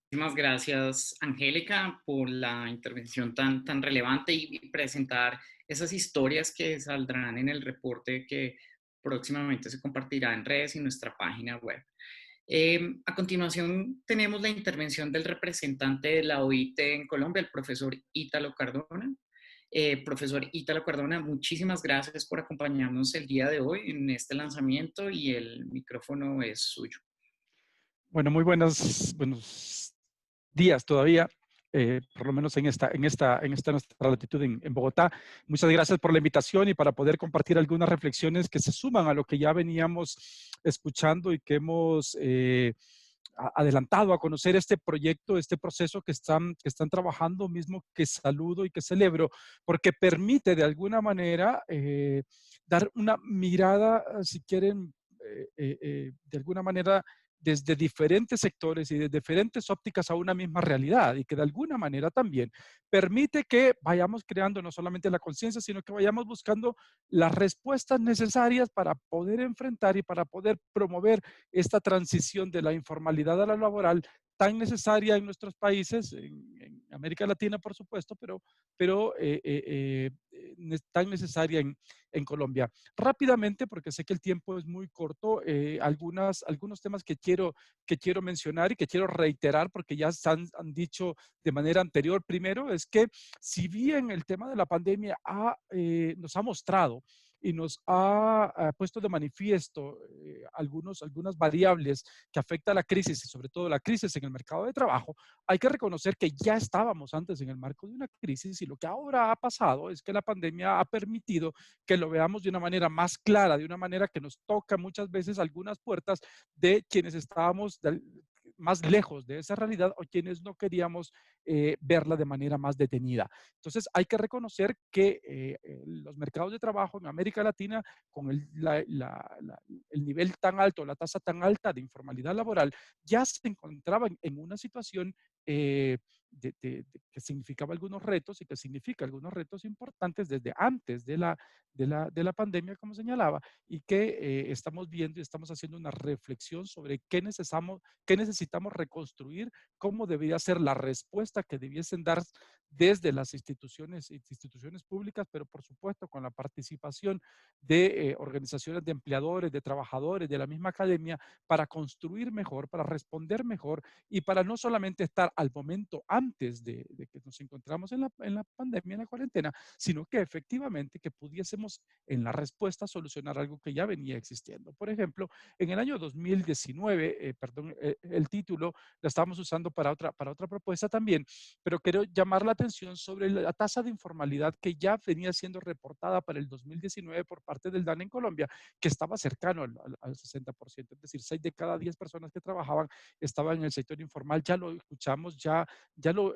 Muchísimas gracias, Angélica, por la intervención tan relevante y presentar esas historias que saldrán en el reporte que próximamente se compartirá en redes y nuestra página web. A continuación tenemos la intervención del representante de la OIT en Colombia, el profesor Ítalo Cardona. Profesor Ítalo Cardona, muchísimas gracias por acompañarnos el día de hoy en este lanzamiento y el micrófono es suyo. Bueno, muy buenos días todavía, por lo menos en esta nuestra latitud en Bogotá. Muchas gracias por la invitación y para poder compartir algunas reflexiones que se suman a lo que ya veníamos escuchando y que hemos adelantado a conocer este proyecto, este proceso que están trabajando, mismo que saludo y que celebro, porque permite de alguna manera dar una mirada, si quieren, de alguna manera desde diferentes sectores y desde diferentes ópticas a una misma realidad y que de alguna manera también permite que vayamos creando no solamente la conciencia, sino que vayamos buscando las respuestas necesarias para poder enfrentar y para poder promover esta transición de la informalidad a la laboral tan necesaria en nuestros países, en América Latina, por supuesto, pero tan necesaria en Colombia. Rápidamente, porque sé que el tiempo es muy corto, algunos temas que quiero mencionar y que quiero reiterar, porque ya se han dicho de manera anterior. Primero, es que si bien el tema de la pandemia nos ha mostrado y nos ha puesto de manifiesto algunas variables que afectan a la crisis y sobre todo la crisis en el mercado de trabajo, hay que reconocer que ya estábamos antes en el marco de una crisis y lo que ahora ha pasado es que la pandemia ha permitido que lo veamos de una manera más clara, de una manera que nos toca muchas veces algunas puertas de quienes estábamos más lejos de esa realidad o quienes no queríamos verla de manera más detenida. Entonces, hay que reconocer que los mercados de trabajo en América Latina, con el nivel tan alto, la tasa tan alta de informalidad laboral, ya se encontraban en una situación eh, que significaba algunos retos y que significa algunos retos importantes desde antes de la pandemia, como señalaba, y que estamos viendo y estamos haciendo una reflexión sobre qué necesitamos reconstruir, cómo debería ser la respuesta que debiesen dar desde las instituciones públicas, pero por supuesto con la participación de organizaciones de empleadores, de trabajadores, de la misma academia, para construir mejor, para responder mejor y para no solamente estar al momento antes de que nos encontramos en la pandemia, en la cuarentena, sino que efectivamente que pudiésemos en la respuesta solucionar algo que ya venía existiendo. Por ejemplo, en el año 2019, perdón, el título lo estábamos usando para otra propuesta también, pero quiero llamar la atención sobre la tasa de informalidad que ya venía siendo reportada para el 2019 por parte del DANE en Colombia, que estaba cercano al 60%, es decir, 6 de cada 10 personas que trabajaban estaban en el sector informal. Ya lo escuchamos, ya nos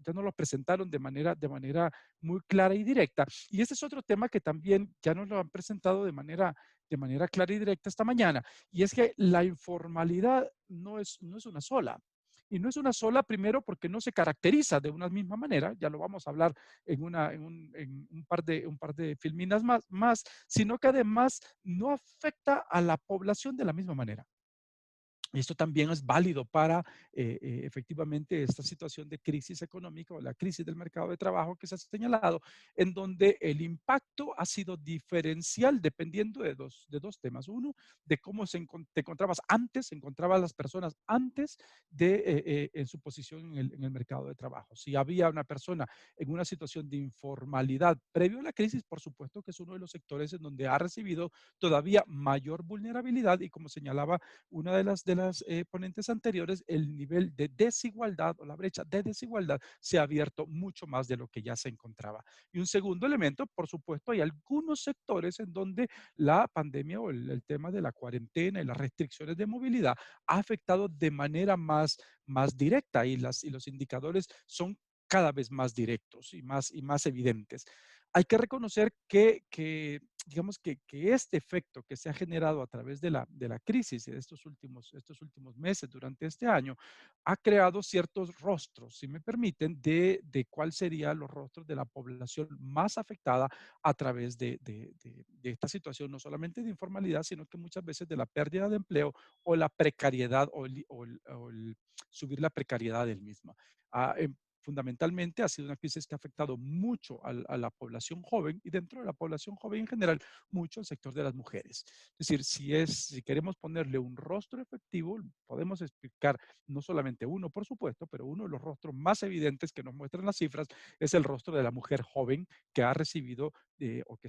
lo presentaron de manera muy clara y directa. Y este es otro tema que también ya nos lo han presentado de manera clara y directa esta mañana, y es que la informalidad no es una sola. Y no es una sola, primero, porque no se caracteriza de una misma manera, ya lo vamos a hablar en un par de filminas más, sino que además no afecta a la población de la misma manera. Y esto también es válido para efectivamente esta situación de crisis económica o la crisis del mercado de trabajo que se ha señalado, en donde el impacto ha sido diferencial dependiendo de dos temas. Uno, de cómo te encontrabas antes, se encontraban las personas antes en su posición en el mercado de trabajo. Si había una persona en una situación de informalidad previo a la crisis, por supuesto que es uno de los sectores en donde ha recibido todavía mayor vulnerabilidad y, como señalaba una de las ponentes anteriores, el nivel de desigualdad o la brecha de desigualdad se ha abierto mucho más de lo que ya se encontraba. Y un segundo elemento, por supuesto, hay algunos sectores en donde la pandemia o el tema de la cuarentena y las restricciones de movilidad ha afectado de manera más directa y los indicadores son cada vez más directos y más evidentes. Hay que reconocer digamos que este efecto que se ha generado a través de la crisis de estos últimos meses durante este año ha creado ciertos rostros, si me permiten, de cuál serían los rostros de la población más afectada a través de esta situación, no solamente de informalidad, sino que muchas veces de la pérdida de empleo o la precariedad o el subir la precariedad del mismo. fundamentalmente ha sido una crisis que ha afectado mucho a la población joven y dentro de la población joven en general, mucho al sector de las mujeres. Es decir, si queremos ponerle un rostro efectivo, podemos explicar no solamente uno, por supuesto, pero uno de los rostros más evidentes que nos muestran las cifras es el rostro de la mujer joven que ha recibido o que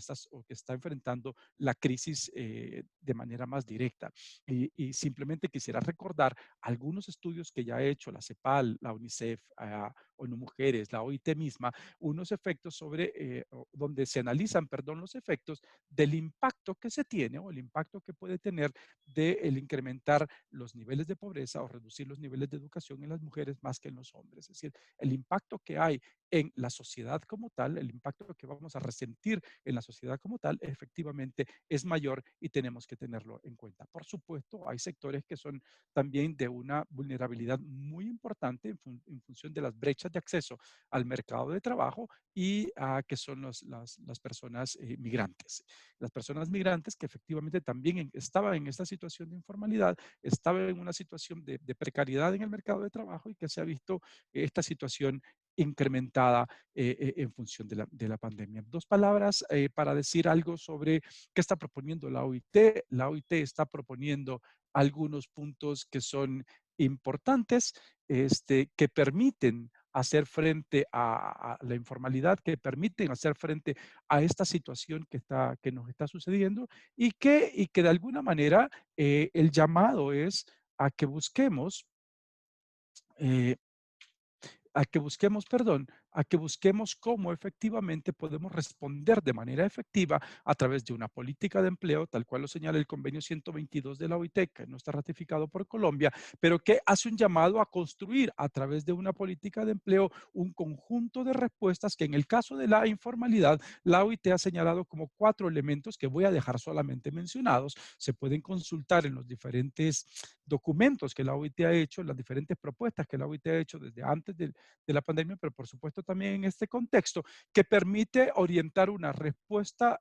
está enfrentando la crisis de manera más directa. Y simplemente quisiera recordar algunos estudios que ya ha hecho la CEPAL, la UNICEF, ONU Mujeres, la OIT misma, unos efectos donde se analizan, perdón, los efectos del impacto que se tiene o el impacto que puede tener de el incrementar los niveles de pobreza o reducir los niveles de educación en las mujeres más que en los hombres. Es decir, el impacto que hay en la sociedad como tal, el impacto que vamos a resentir en la sociedad como tal, efectivamente es mayor y tenemos que tenerlo en cuenta. Por supuesto, hay sectores que son también de una vulnerabilidad muy importante en función de las brechas de acceso al mercado de trabajo y que son las personas migrantes. Las personas migrantes que efectivamente también estaban en esta situación de informalidad, estaban en una situación de precariedad en el mercado de trabajo y que se ha visto esta situación incrementada en función de la pandemia. Dos palabras para decir algo sobre qué está proponiendo la OIT. La OIT está proponiendo algunos puntos que son importantes, que permiten hacer frente a la informalidad, que permiten hacer frente a esta situación que nos está sucediendo y que de alguna manera el llamado es a que busquemos eh, perdón, a que busquemos cómo efectivamente podemos responder de manera efectiva a través de una política de empleo, tal cual lo señala el convenio 122 de la OIT, que no está ratificado por Colombia, pero que hace un llamado a construir a través de una política de empleo un conjunto de respuestas que en el caso de la informalidad, la OIT ha señalado como 4 elementos que voy a dejar solamente mencionados. Se pueden consultar en los diferentes documentos que la OIT ha hecho, las diferentes propuestas que la OIT ha hecho desde antes de la pandemia, pero por supuesto también en este contexto, que permite orientar una respuesta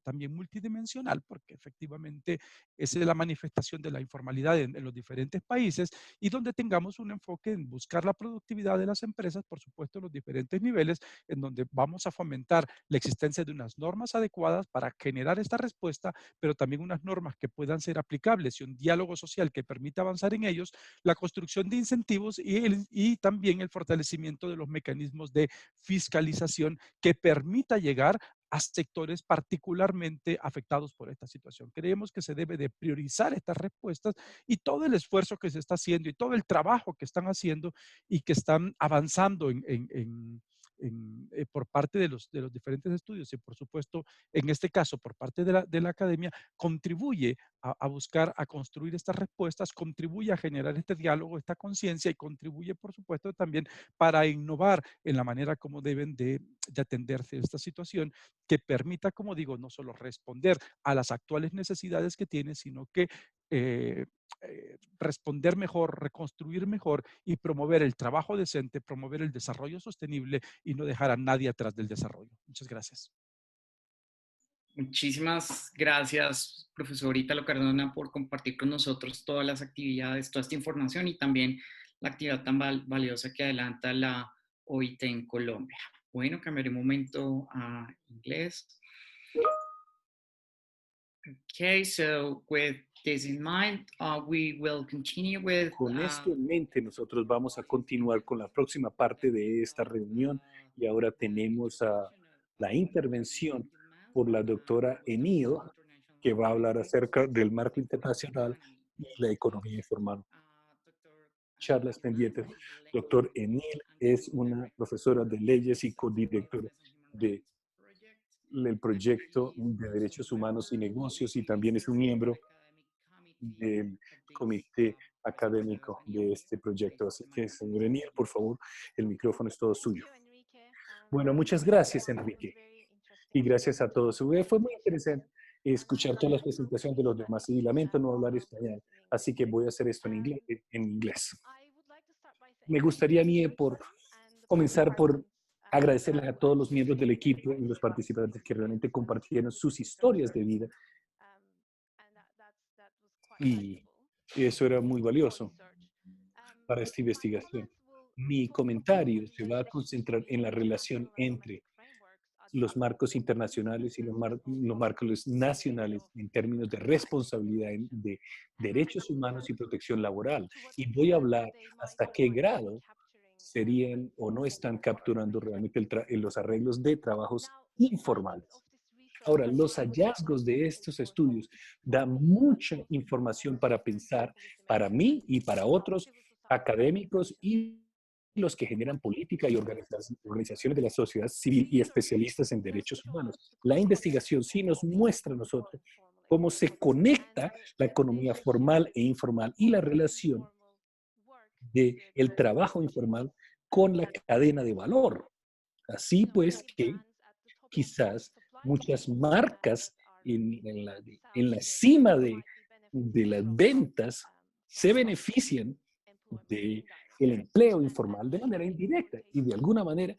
también multidimensional, porque efectivamente esa es la manifestación de la informalidad en los diferentes países y donde tengamos un enfoque en buscar la productividad de las empresas, por supuesto, en los diferentes niveles, en donde vamos a fomentar la existencia de unas normas adecuadas para generar esta respuesta, pero también unas normas que puedan ser aplicables y un diálogo social que permita avanzar en ellos, la construcción de incentivos y también el fortalecimiento de los mecanismos de fiscalización que permita llegar a sectores particularmente afectados por esta situación. Creemos que se debe de priorizar estas respuestas y todo el esfuerzo que se está haciendo y todo el trabajo que están haciendo y que están avanzando por parte de los diferentes estudios y por supuesto en este caso por parte de la academia contribuye a buscar, a construir estas respuestas, contribuye a generar este diálogo, esta conciencia y contribuye, por supuesto, también para innovar en la manera como deben de atenderse esta situación que permita, como digo, no solo responder a las actuales necesidades que tiene, sino que eh, responder mejor, reconstruir mejor y promover el trabajo decente, promover el desarrollo sostenible y no dejar a nadie atrás del desarrollo. Muchas gracias. Muchísimas gracias, profesor Ítalo Cardona, por compartir con nosotros todas las actividades, toda esta información y también la actividad tan valiosa que adelanta la OIT en Colombia. Bueno, cambiaré un momento a inglés. Okay, so with this in mind, we will continue with... Con esto en mente, nosotros vamos a continuar con la próxima parte de esta reunión y ahora tenemos la intervención por la doctora Enil, que va a hablar acerca del marco internacional y la economía informal. Charlas pendientes. Doctor Enil es una profesora de leyes y codirectora del proyecto de Derechos Humanos y Negocios y también es un miembro del comité académico de este proyecto. Así que, señor Enil, por favor, el micrófono es todo suyo. Bueno, muchas gracias, Enrique. Y gracias a todos. Fue muy interesante escuchar todas las presentaciones de los demás y lamento no hablar español, así que voy a hacer esto en inglés. Me gustaría a mí comenzar por agradecerles a todos los miembros del equipo y los participantes que realmente compartieron sus historias de vida. Y eso era muy valioso para esta investigación. Mi comentario se va a concentrar en la relación entre los marcos internacionales y los marcos nacionales en términos de responsabilidad de derechos humanos y protección laboral. Y voy a hablar hasta qué grado serían o no están capturando realmente los arreglos de trabajos informales. Ahora, los hallazgos de estos estudios dan mucha información para pensar para mí y para otros académicos y los que generan política y organizaciones de la sociedad civil y especialistas en derechos humanos. La investigación sí nos muestra a nosotros cómo se conecta la economía formal e informal y la relación del trabajo informal con la cadena de valor. Así pues que quizás muchas marcas en la cima de las ventas se benefician del empleo informal de manera indirecta y de alguna manera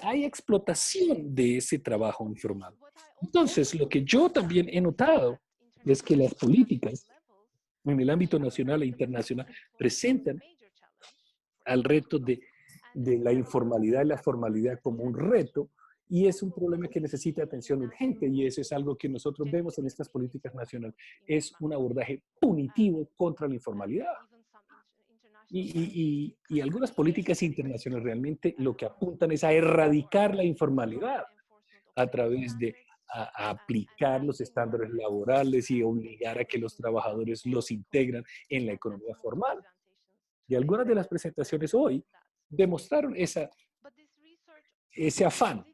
hay explotación de ese trabajo informal. Entonces, lo que yo también he notado es que las políticas en el ámbito nacional e internacional presentan al reto de la informalidad y la formalidad como un reto, y es un problema que necesita atención urgente, y eso es algo que nosotros vemos en estas políticas nacionales. Es un abordaje punitivo contra la informalidad. Y algunas políticas internacionales realmente lo que apuntan es a erradicar la informalidad a través de a aplicar los estándares laborales y obligar a que los trabajadores los integran en la economía formal. Y algunas de las presentaciones hoy demostraron ese afán.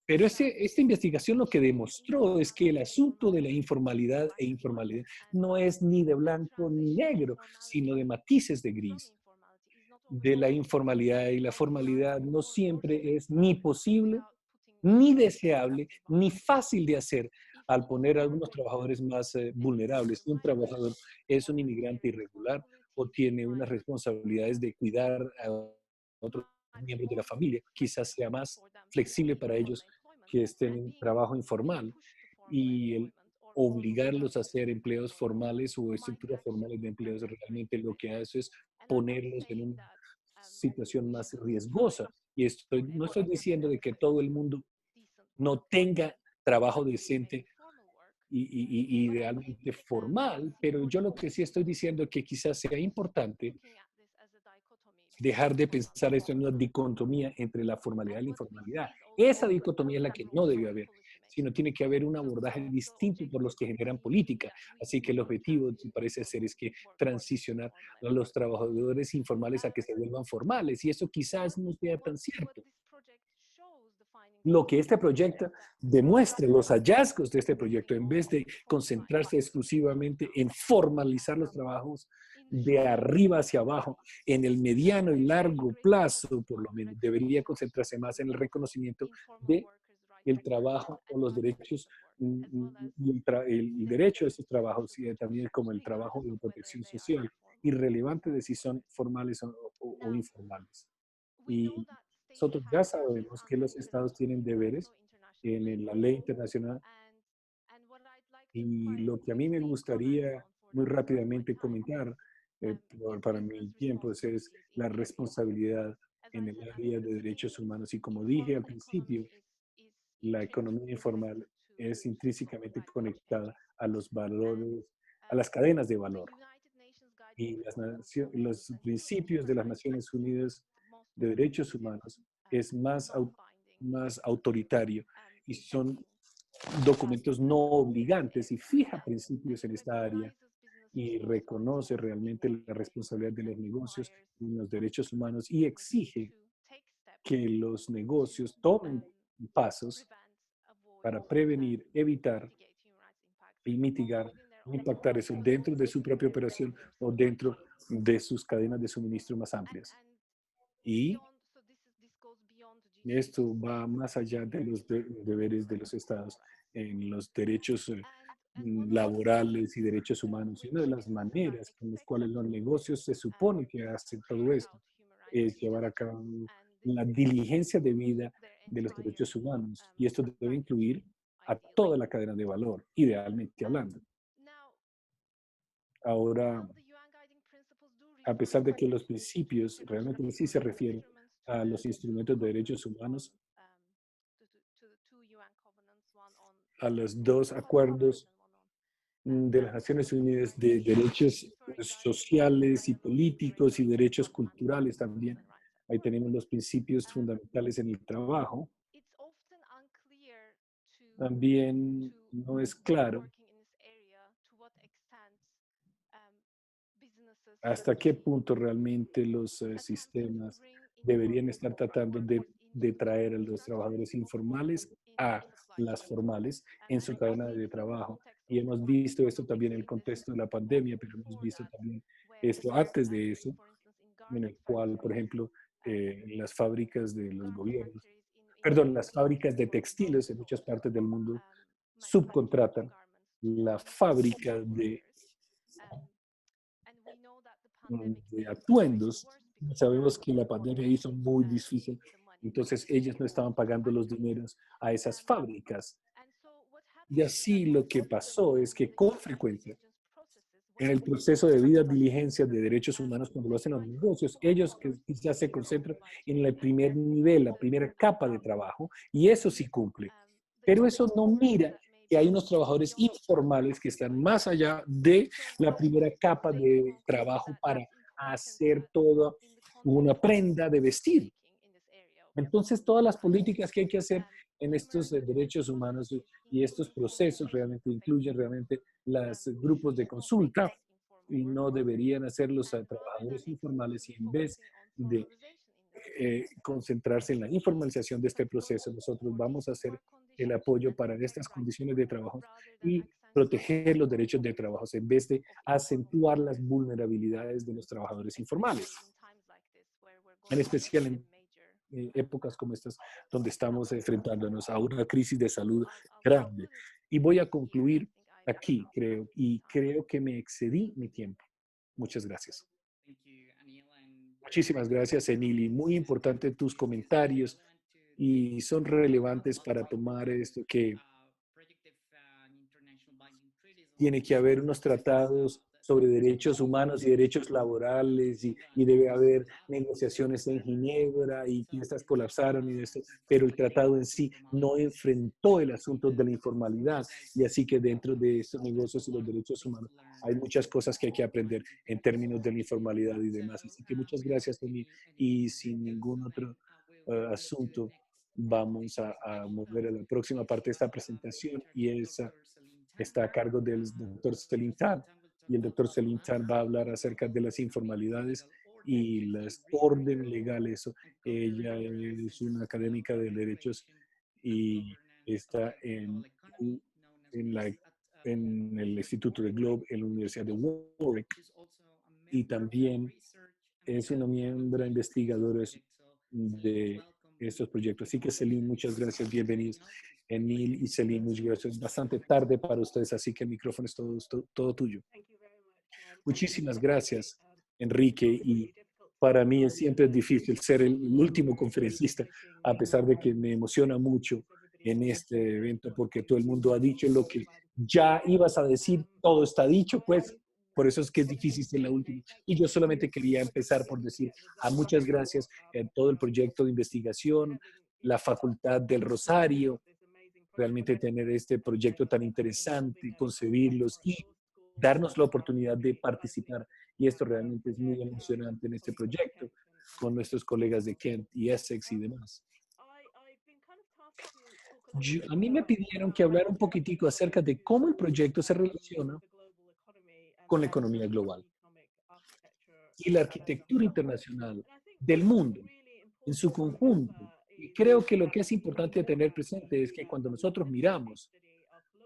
Pero esta investigación lo que demostró es que el asunto de la informalidad e informalidad no es ni de blanco ni negro, sino de matices de gris. De la informalidad y la formalidad no siempre es ni posible, ni deseable, ni fácil de hacer al poner a algunos trabajadores más vulnerables. Un trabajador es un inmigrante irregular o tiene unas responsabilidades de cuidar a otros miembros de la familia. Quizás sea más flexible para ellos que estén en trabajo informal y el obligarlos a hacer empleos formales o estructuras formales de empleos realmente lo que hace es ponerlos en una situación más riesgosa. Y no estoy diciendo de que todo el mundo no tenga trabajo decente y idealmente formal, pero yo lo que sí estoy diciendo es que quizás sea importante dejar de pensar esto en una dicotomía entre la formalidad y la informalidad. Esa dicotomía es la que no debe haber, sino tiene que haber un abordaje distinto por los que generan política. Así que el objetivo parece ser es que transicionar a los trabajadores informales a que se vuelvan formales, y eso quizás no sea tan cierto. Lo que este proyecto demuestra, los hallazgos de este proyecto, en vez de concentrarse exclusivamente en formalizar los trabajos de arriba hacia abajo, en el mediano y largo plazo, por lo menos, debería concentrarse más en el reconocimiento de el trabajo o los derechos, el derecho a esos trabajos y también como el trabajo de protección social, irrelevante de si son formales o informales. Y nosotros ya sabemos que los estados tienen deberes en la ley internacional y lo que a mí me gustaría muy rápidamente comentar para mi tiempo es la responsabilidad en el área de derechos humanos. Y como dije al principio, la economía informal es intrínsecamente conectada a los valores, a las cadenas de valor. Y los principios de las Naciones Unidas de Derechos Humanos es más autoritario y son documentos no obligantes y fija principios en esta área y reconoce realmente la responsabilidad de los negocios en los derechos humanos y exige que los negocios tomen pasos para prevenir, evitar y mitigar o impactar eso dentro de su propia operación o dentro de sus cadenas de suministro más amplias. Y esto va más allá de los deberes de los estados en los derechos laborales y derechos humanos. Y una de las maneras con las cuales los negocios se supone que hacen todo esto es llevar a cabo la diligencia debida de los derechos humanos. Y esto debe incluir a toda la cadena de valor, idealmente hablando. Ahora, a pesar de que los principios realmente sí se refieren a los instrumentos de derechos humanos, a los dos acuerdos de las Naciones Unidas de derechos sociales y políticos y derechos culturales también. Ahí tenemos los principios fundamentales en el trabajo. También no es claro hasta qué punto realmente los sistemas deberían estar tratando de traer a los trabajadores informales a las formales en su cadena de trabajo. Y hemos visto esto también en el contexto de la pandemia, pero hemos visto también esto antes de eso, en el cual, por ejemplo, las fábricas de los gobiernos, perdón, las fábricas de textiles en muchas partes del mundo subcontratan la fábrica de atuendos. Sabemos que la pandemia hizo muy difícil, entonces ellos no estaban pagando los dineros a esas fábricas. Y así lo que pasó es que con frecuencia, en el proceso de vida diligencia de derechos humanos, cuando lo hacen los negocios, ellos que quizás se concentran en el primer nivel, la primera capa de trabajo, y eso sí cumple. Pero eso no mira que hay unos trabajadores informales que están más allá de la primera capa de trabajo para hacer toda una prenda de vestir. Entonces, todas las políticas que hay que hacer en estos derechos humanos y estos procesos realmente incluyen realmente los grupos de consulta y no deberían hacerlos a trabajadores informales y en vez de concentrarse en la informalización de este proceso, nosotros vamos a hacer el apoyo para estas condiciones de trabajo y proteger los derechos de trabajo en vez de acentuar las vulnerabilidades de los trabajadores informales, en especial en épocas como estas, donde estamos enfrentándonos a una crisis de salud grande. Y voy a concluir aquí, creo, y creo que me excedí mi tiempo. Muchas gracias. Muchísimas gracias, Enili. Muy importante tus comentarios y son relevantes para tomar esto que tiene que haber unos tratados sobre derechos humanos y derechos laborales y debe haber negociaciones en Ginebra y que estas colapsaron y esto, pero el tratado en sí no enfrentó el asunto de la informalidad y así que dentro de estos negocios y los derechos humanos hay muchas cosas que hay que aprender en términos de la informalidad y demás. Así que muchas gracias, Tony, y sin ningún otro asunto vamos a mover a la próxima parte de esta presentación y esa está a cargo del doctor Selim Tan y el doctor Selim Tan va a hablar acerca de las informalidades y las orden legales. Ella es una académica de derechos y está en el Instituto de Globe en la Universidad de Warwick y también es una miembro investigadora de estos proyectos. Así que Selim, muchas gracias, bienvenidos. Emil y Selim, muchas gracias. Es bastante tarde para ustedes, así que el micrófono es todo tuyo. Muchísimas gracias, Enrique. Y para mí es siempre difícil ser el último conferencista, a pesar de que me emociona mucho en este evento, porque todo el mundo ha dicho lo que ya ibas a decir, todo está dicho, pues por eso es que es difícil ser la última. Y yo solamente quería empezar por decir muchas gracias a todo el proyecto de investigación, la Facultad del Rosario, realmente tener este proyecto tan interesante, concebirlos y darnos la oportunidad de participar. Y esto realmente es muy emocionante en este proyecto con nuestros colegas de Kent y Essex y demás. A mí me pidieron que hablara un poquitico acerca de cómo el proyecto se relaciona con la economía global y la arquitectura internacional del mundo en su conjunto. Y creo que lo que es importante tener presente es que cuando nosotros miramos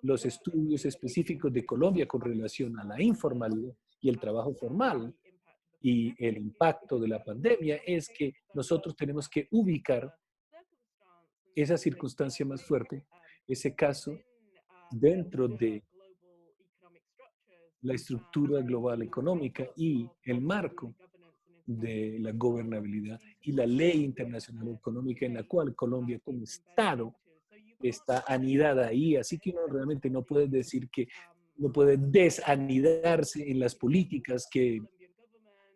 los estudios específicos de Colombia con relación a la informalidad y el trabajo formal y el impacto de la pandemia, es que nosotros tenemos que ubicar esa circunstancia más fuerte, ese caso, dentro de la estructura global económica y el marco de la gobernabilidad y la ley internacional económica en la cual Colombia como Estado está anidada ahí. Así que uno realmente no puede decir que no puede desanidarse en las políticas que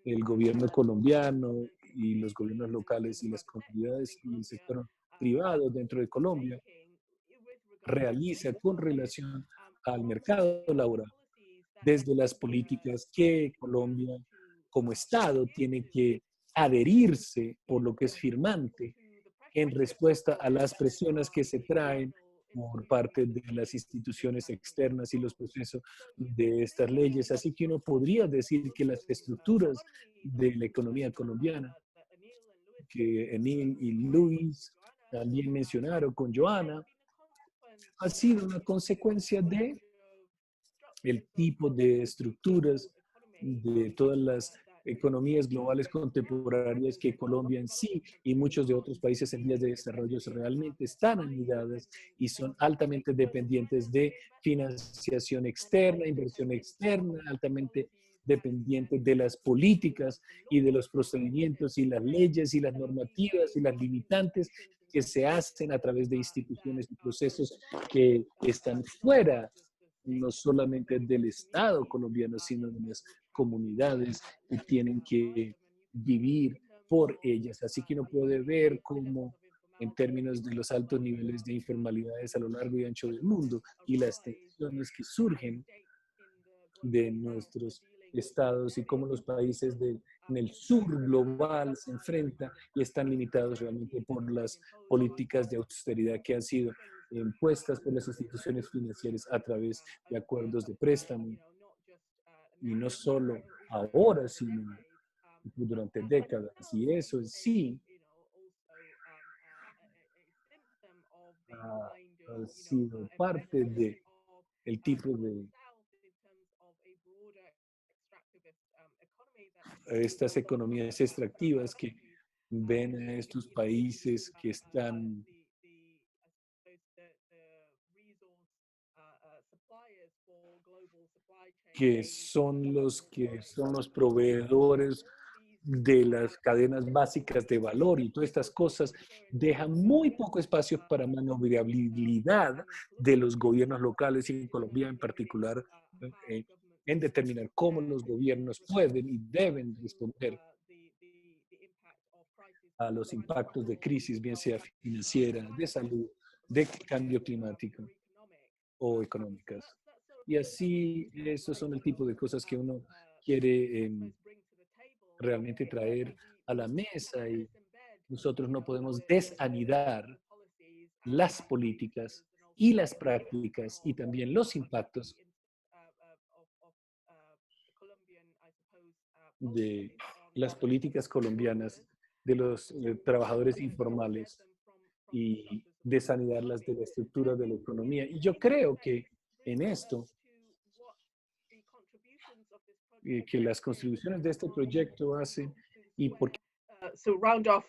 el gobierno colombiano y los gobiernos locales y las comunidades y el sector privado dentro de Colombia realiza con relación al mercado laboral, desde las políticas que Colombia como Estado tiene que adherirse por lo que es firmante en respuesta a las presiones que se traen por parte de las instituciones externas y los procesos de estas leyes. Así que uno podría decir que las estructuras de la economía colombiana, que Enil y Luis también mencionaron con Joana, ha sido una consecuencia de el tipo de estructuras de todas las economías globales contemporáneas que Colombia en sí y muchos de otros países en vías de desarrollo realmente están anidadas y son altamente dependientes de financiación externa, inversión externa, altamente dependientes de las políticas y de los procedimientos y las leyes y las normativas y las limitantes que se hacen a través de instituciones y procesos que están fuera no solamente del Estado colombiano, sino de las comunidades que tienen que vivir por ellas. Así que uno puede ver cómo en términos de los altos niveles de informalidades a lo largo y ancho del mundo y las tensiones que surgen de nuestros estados y cómo los países en el sur global se enfrentan y están limitados realmente por las políticas de austeridad que han sido impuestas por las instituciones financieras a través de acuerdos de préstamo. Y no solo ahora, sino durante décadas. Y eso en sí ha sido parte de el tipo de estas economías extractivas que ven a estos países que están que son los proveedores de las cadenas básicas de valor y todas estas cosas dejan muy poco espacio para maniobrabilidad de los gobiernos locales y en Colombia en particular en determinar cómo los gobiernos pueden y deben responder a los impactos de crisis, bien sea financiera, de salud, de cambio climático o económicas. Y así, esos son el tipo de cosas que uno quiere realmente traer a la mesa y nosotros no podemos desanidar las políticas y las prácticas y también los impactos de las políticas colombianas, de los trabajadores informales y desanidarlas de la estructura de la economía. Y yo creo que en esto, que las contribuciones de este proyecto hacen y porque so round off,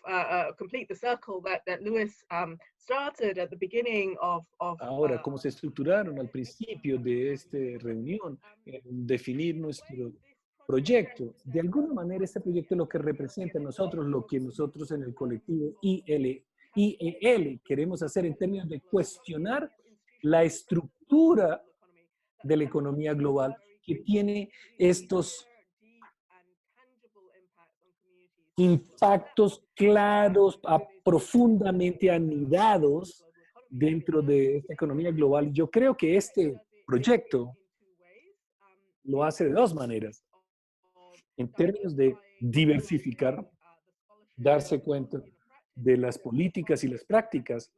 complete the circle that Lewis started at the beginning ahora, cómo se estructuraron al principio de esta reunión, definir nuestro proyecto. De alguna manera, este proyecto es lo que representa a nosotros, lo que nosotros en el colectivo IEL queremos hacer en términos de cuestionar la estructura de la economía global que tiene estos impactos claros, profundamente anidados dentro de esta economía global. Yo creo que este proyecto lo hace de dos maneras. En términos de diversificar, darse cuenta de las políticas y las prácticas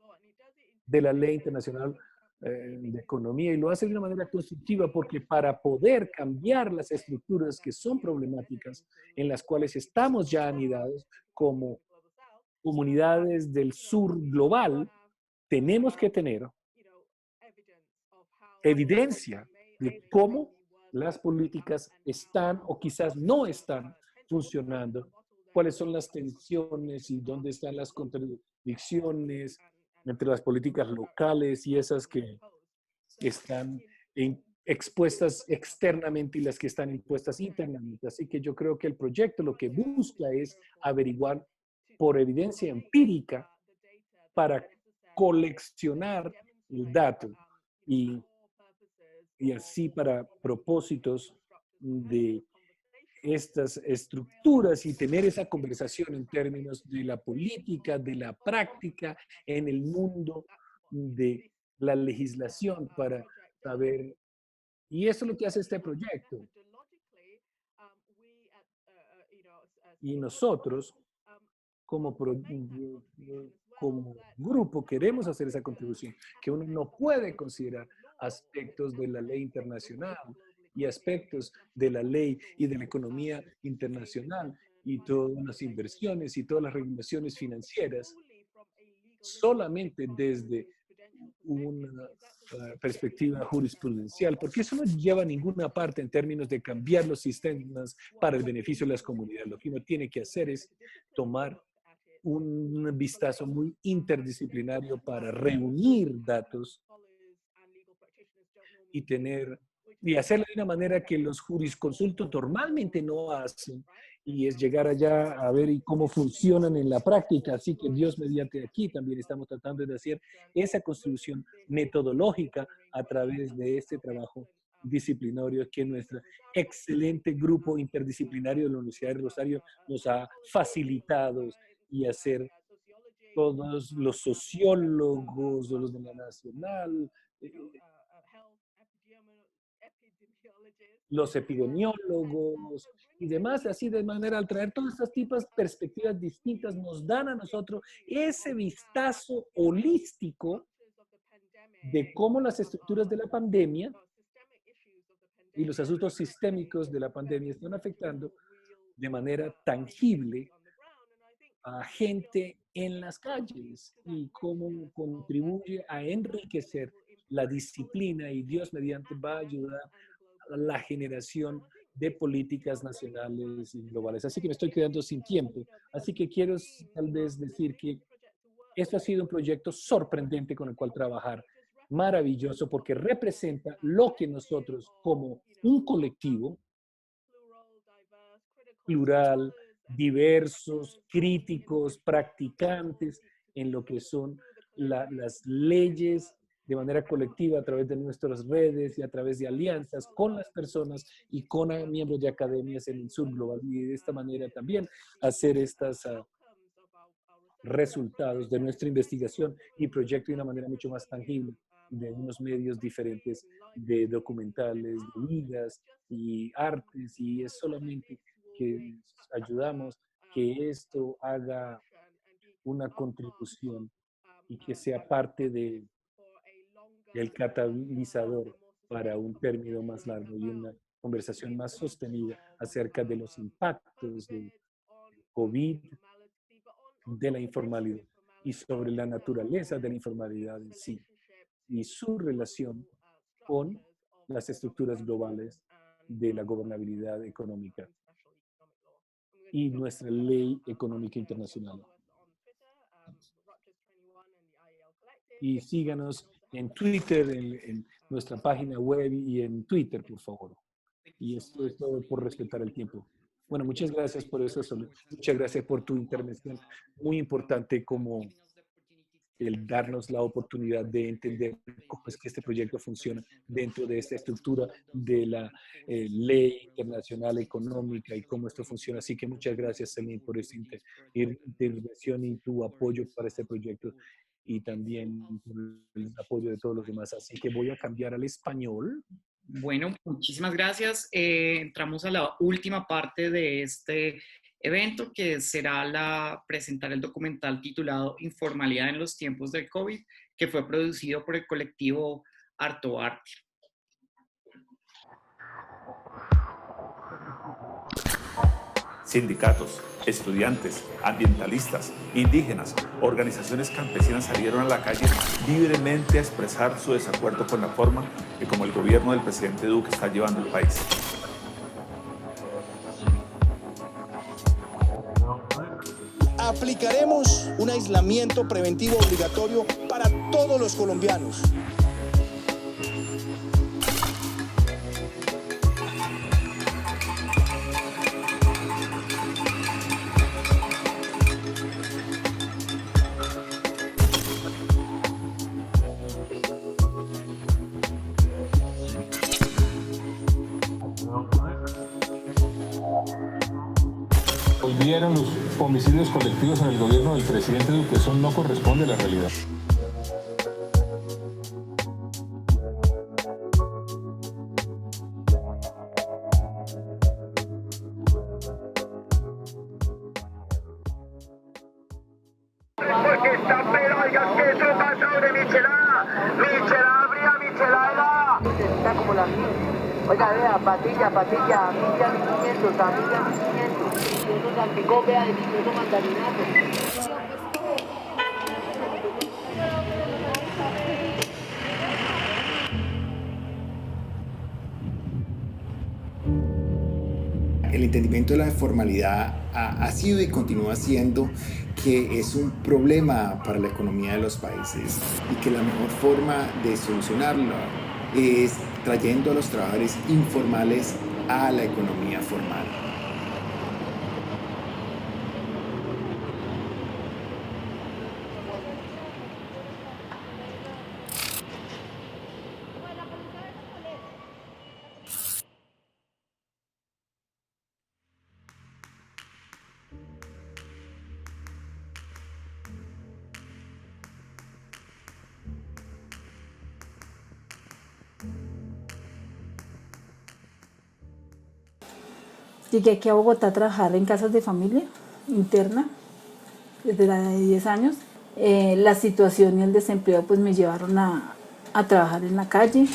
de la ley internacional de economía y lo hace de una manera constructiva porque para poder cambiar las estructuras que son problemáticas en las cuales estamos ya anidados como comunidades del sur global, tenemos que tener evidencia de cómo las políticas están o quizás no están funcionando, cuáles son las tensiones y dónde están las contradicciones entre las políticas locales y esas que están expuestas externamente y las que están impuestas internamente. Así que yo creo que el proyecto lo que busca es averiguar por evidencia empírica para coleccionar el dato y así para propósitos de estas estructuras y tener esa conversación en términos de la política, de la práctica en el mundo de la legislación para saber. Y eso es lo que hace este proyecto. Y nosotros, como grupo, queremos hacer esa contribución, que uno no puede considerar aspectos de la ley internacional y aspectos de la ley y de la economía internacional y todas las inversiones y todas las regulaciones financieras solamente desde una perspectiva jurisprudencial, porque eso no lleva a ninguna parte en términos de cambiar los sistemas para el beneficio de las comunidades. Lo que uno tiene que hacer es tomar un vistazo muy interdisciplinario para reunir datos y hacerlo de una manera que los jurisconsultos normalmente no hacen, y es llegar allá a ver cómo funcionan en la práctica. Así que Dios mediante aquí también estamos tratando de hacer esa construcción metodológica a través de este trabajo disciplinario que nuestro excelente grupo interdisciplinario de la Universidad de Rosario nos ha facilitado, y hacer todos los sociólogos, los de la Nacional, los epidemiólogos y demás, así de manera, al traer todas estas tipos de perspectivas distintas, nos dan a nosotros ese vistazo holístico de cómo las estructuras de la pandemia y los asuntos sistémicos de la pandemia están afectando de manera tangible a gente en las calles y cómo contribuye a enriquecer la disciplina, y Dios mediante va a ayudar a la generación de políticas nacionales y globales. Así que me estoy quedando sin tiempo. Así que quiero tal vez decir que esto ha sido un proyecto sorprendente con el cual trabajar, maravilloso, porque representa lo que nosotros como un colectivo plural, diversos, críticos, practicantes en lo que son las leyes de manera colectiva a través de nuestras redes y a través de alianzas con las personas y con miembros de academias en el sur global, y de esta manera también hacer estos resultados de nuestra investigación y proyecto de una manera mucho más tangible, de unos medios diferentes de documentales, de vidas y artes, y es solamente que ayudamos que esto haga una contribución y que sea parte del catalizador para un término más largo y una conversación más sostenida acerca de los impactos del COVID, de la informalidad y sobre la naturaleza de la informalidad en sí y su relación con las estructuras globales de la gobernabilidad económica y nuestra ley económica internacional. Y síganos en Twitter, en nuestra página web y en Twitter, por favor. Y esto es todo por respetar el tiempo. Bueno, muchas gracias por eso, muchas gracias por tu intervención. Muy importante como el darnos la oportunidad de entender cómo es que este proyecto funciona dentro de esta estructura de la ley internacional económica y cómo esto funciona. Así que muchas gracias, Celine, por esta intervención y tu apoyo para este proyecto y también por el apoyo de todos los demás. Así que voy a cambiar al español. Bueno, muchísimas gracias. Entramos a la última parte de este evento, que será presentar el documental titulado Informalidad en los tiempos del COVID, que fue producido por el colectivo Harto Arte. Sindicatos, estudiantes, ambientalistas, indígenas, organizaciones campesinas salieron a la calle libremente a expresar su desacuerdo con la forma que como el gobierno del presidente Duque está llevando el país. Aplicaremos un aislamiento preventivo obligatorio para todos los colombianos. Volvieron los homicidios colectivos en el gobierno del presidente Duque. Eso no corresponde a la realidad. Porque está pero, oigan, que eso pasa sobre Michelada. Michelada fría, Michelada. Está como la mía. Oiga, vea, patilla, a 1.500, a 1.500. Eso salpicón, vea, delicioso mandarinazo. El entendimiento de la formalidad ha sido y continúa siendo que es un problema para la economía de los países y que la mejor forma de solucionarlo es trayendo a los trabajadores informales a la economía formal. Llegué aquí a Bogotá a trabajar en casas de familia interna desde la edad de 10 años. La situación y el desempleo pues me llevaron a trabajar en la calle.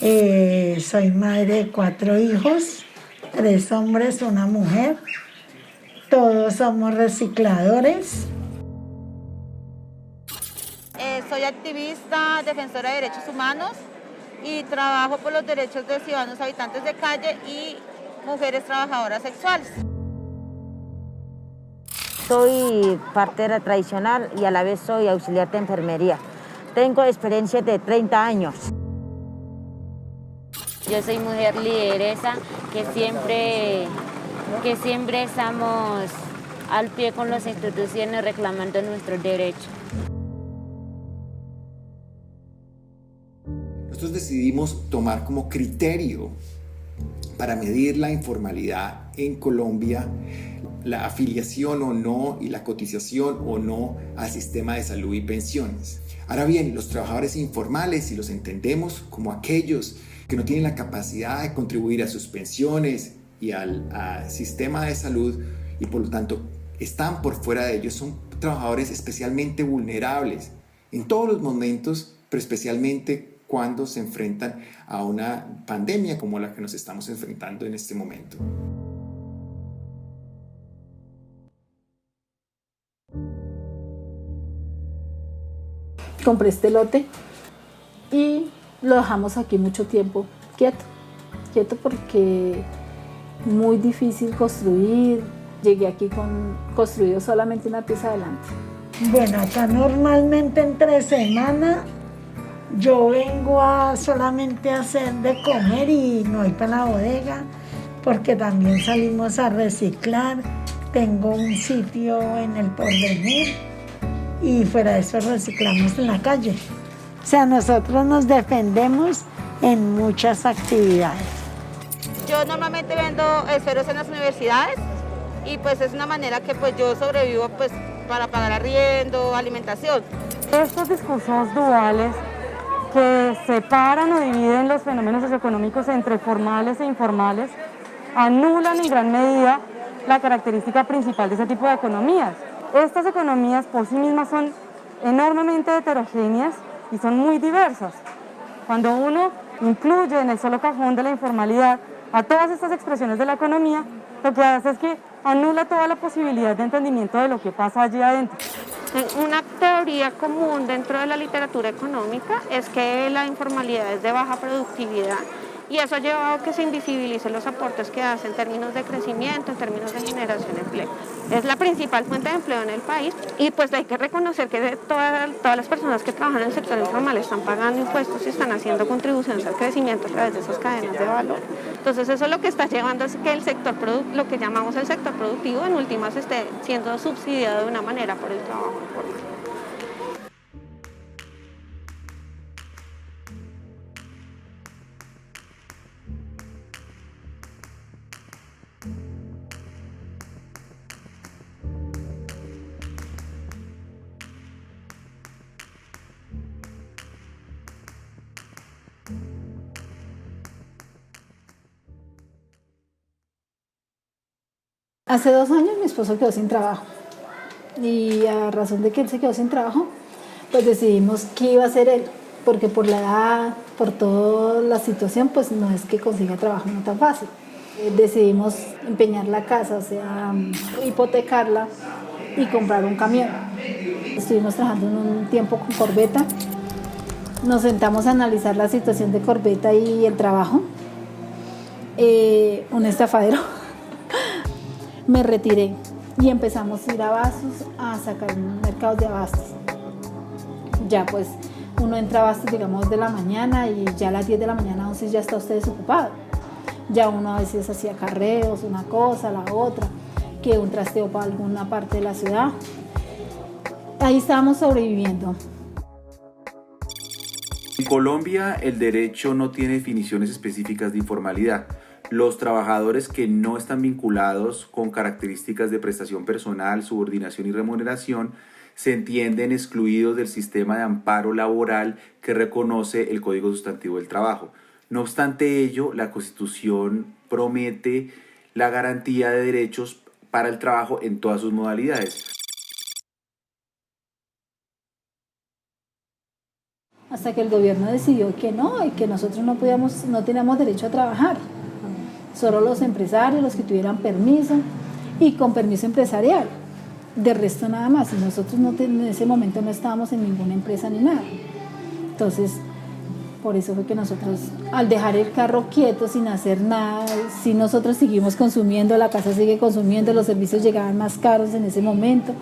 Soy madre de 4 hijos, 3 hombres, 1 mujer. Todos somos recicladores. Soy activista, defensora de derechos humanos y trabajo por los derechos de ciudadanos habitantes de calle y mujeres trabajadoras sexuales. Soy partera tradicional y a la vez soy auxiliar de enfermería. Tengo experiencia de 30 años. Yo soy mujer lideresa que siempre estamos al pie con las instituciones reclamando nuestros derechos. Nosotros decidimos tomar como criterio para medir la informalidad en Colombia la afiliación o no y la cotización o no al sistema de salud y pensiones. Ahora bien, los trabajadores informales, si los entendemos como aquellos que no tienen la capacidad de contribuir a sus pensiones y al sistema de salud y por lo tanto están por fuera de ellos, son trabajadores especialmente vulnerables en todos los momentos, pero especialmente cuando se enfrentan a una pandemia como la que nos estamos enfrentando en este momento. Compré este lote y lo dejamos aquí mucho tiempo quieto porque muy difícil construir. Llegué aquí construido solamente una pieza adelante. Bueno, acá normalmente entre semana yo vengo solamente a hacer de comer y no voy para la bodega porque también salimos a reciclar. Tengo un sitio en el Porvenir y fuera de eso reciclamos en la calle. O sea, nosotros nos defendemos en muchas actividades. Yo normalmente vendo esferos en las universidades y pues es una manera que pues yo sobrevivo pues para pagar arriendo, alimentación. Estos discursos duales que separan o dividen los fenómenos socioeconómicos entre formales e informales anulan en gran medida la característica principal de ese tipo de economías. Estas economías por sí mismas son enormemente heterogéneas y son muy diversas. Cuando uno incluye en el solo cajón de la informalidad a todas estas expresiones de la economía, lo que hace es que anula toda la posibilidad de entendimiento de lo que pasa allí adentro. Una teoría común dentro de la literatura económica es que la informalidad es de baja productividad y eso ha llevado a que se invisibilicen los aportes que hace en términos de crecimiento, en términos de generación de empleo. Es la principal fuente de empleo en el país y pues hay que reconocer que todas las personas que trabajan en el sector informal están pagando impuestos y están haciendo contribuciones al crecimiento a través de esas cadenas de valor. Entonces eso lo que está llevando es que el sector lo que llamamos el sector productivo en últimas esté siendo subsidiado de una manera por el trabajo informal. Hace 2 años mi esposo quedó sin trabajo y a razón de que él se quedó sin trabajo, pues decidimos qué iba a hacer él, porque por la edad, por toda la situación, pues no es que consiga trabajo no tan fácil. Decidimos empeñar la casa, o sea, hipotecarla y comprar un camión. Estuvimos trabajando un tiempo con Corbeta, nos sentamos a analizar la situación de Corbeta y el trabajo. Un estafadero. Me retiré y empezamos a ir a Abastos a sacar mercados de abastos. Ya pues uno entra a Abastos, digamos, de la mañana y ya a las 10 de la mañana, 11 ya está usted desocupado. Ya uno a veces hacía carreos, una cosa, la otra, que un trasteo para alguna parte de la ciudad. Ahí estábamos sobreviviendo. En Colombia, el derecho no tiene definiciones específicas de informalidad. Los trabajadores que no están vinculados con características de prestación personal, subordinación y remuneración se entienden excluidos del sistema de amparo laboral que reconoce el Código Sustantivo del Trabajo. No obstante ello, la Constitución promete la garantía de derechos para el trabajo en todas sus modalidades. Hasta que el gobierno decidió que no, y que nosotros no teníamos derecho a trabajar. Solo los empresarios, los que tuvieran permiso y con permiso empresarial. De resto nada más. Y nosotros en ese momento no estábamos en ninguna empresa ni nada. Entonces, por eso fue que nosotros, al dejar el carro quieto sin hacer nada, si nosotros seguimos consumiendo, la casa sigue consumiendo, los servicios llegaban más caros en ese momento,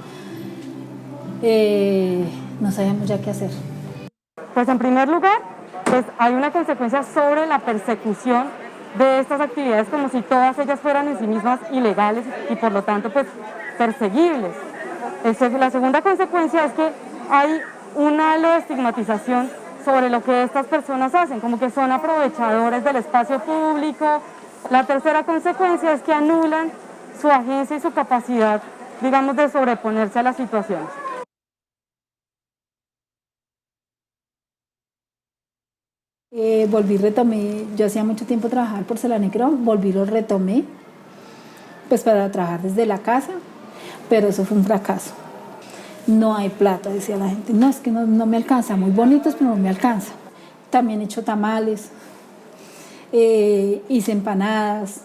no sabíamos ya qué hacer. Pues en primer lugar, pues hay una consecuencia sobre la persecución de estas actividades como si todas ellas fueran en sí mismas ilegales y por lo tanto pues perseguibles. La segunda consecuencia es que hay un halo de estigmatización sobre lo que estas personas hacen, como que son aprovechadores del espacio público. La tercera consecuencia es que anulan su agencia y su capacidad, digamos, de sobreponerse a las situaciones. Retomé, yo hacía mucho tiempo trabajar porcelanero, lo retomé, pues para trabajar desde la casa, pero eso fue un fracaso. No hay plata, decía la gente, no, es que no me alcanza, muy bonitos, pero no me alcanza. También he hecho tamales, hice empanadas,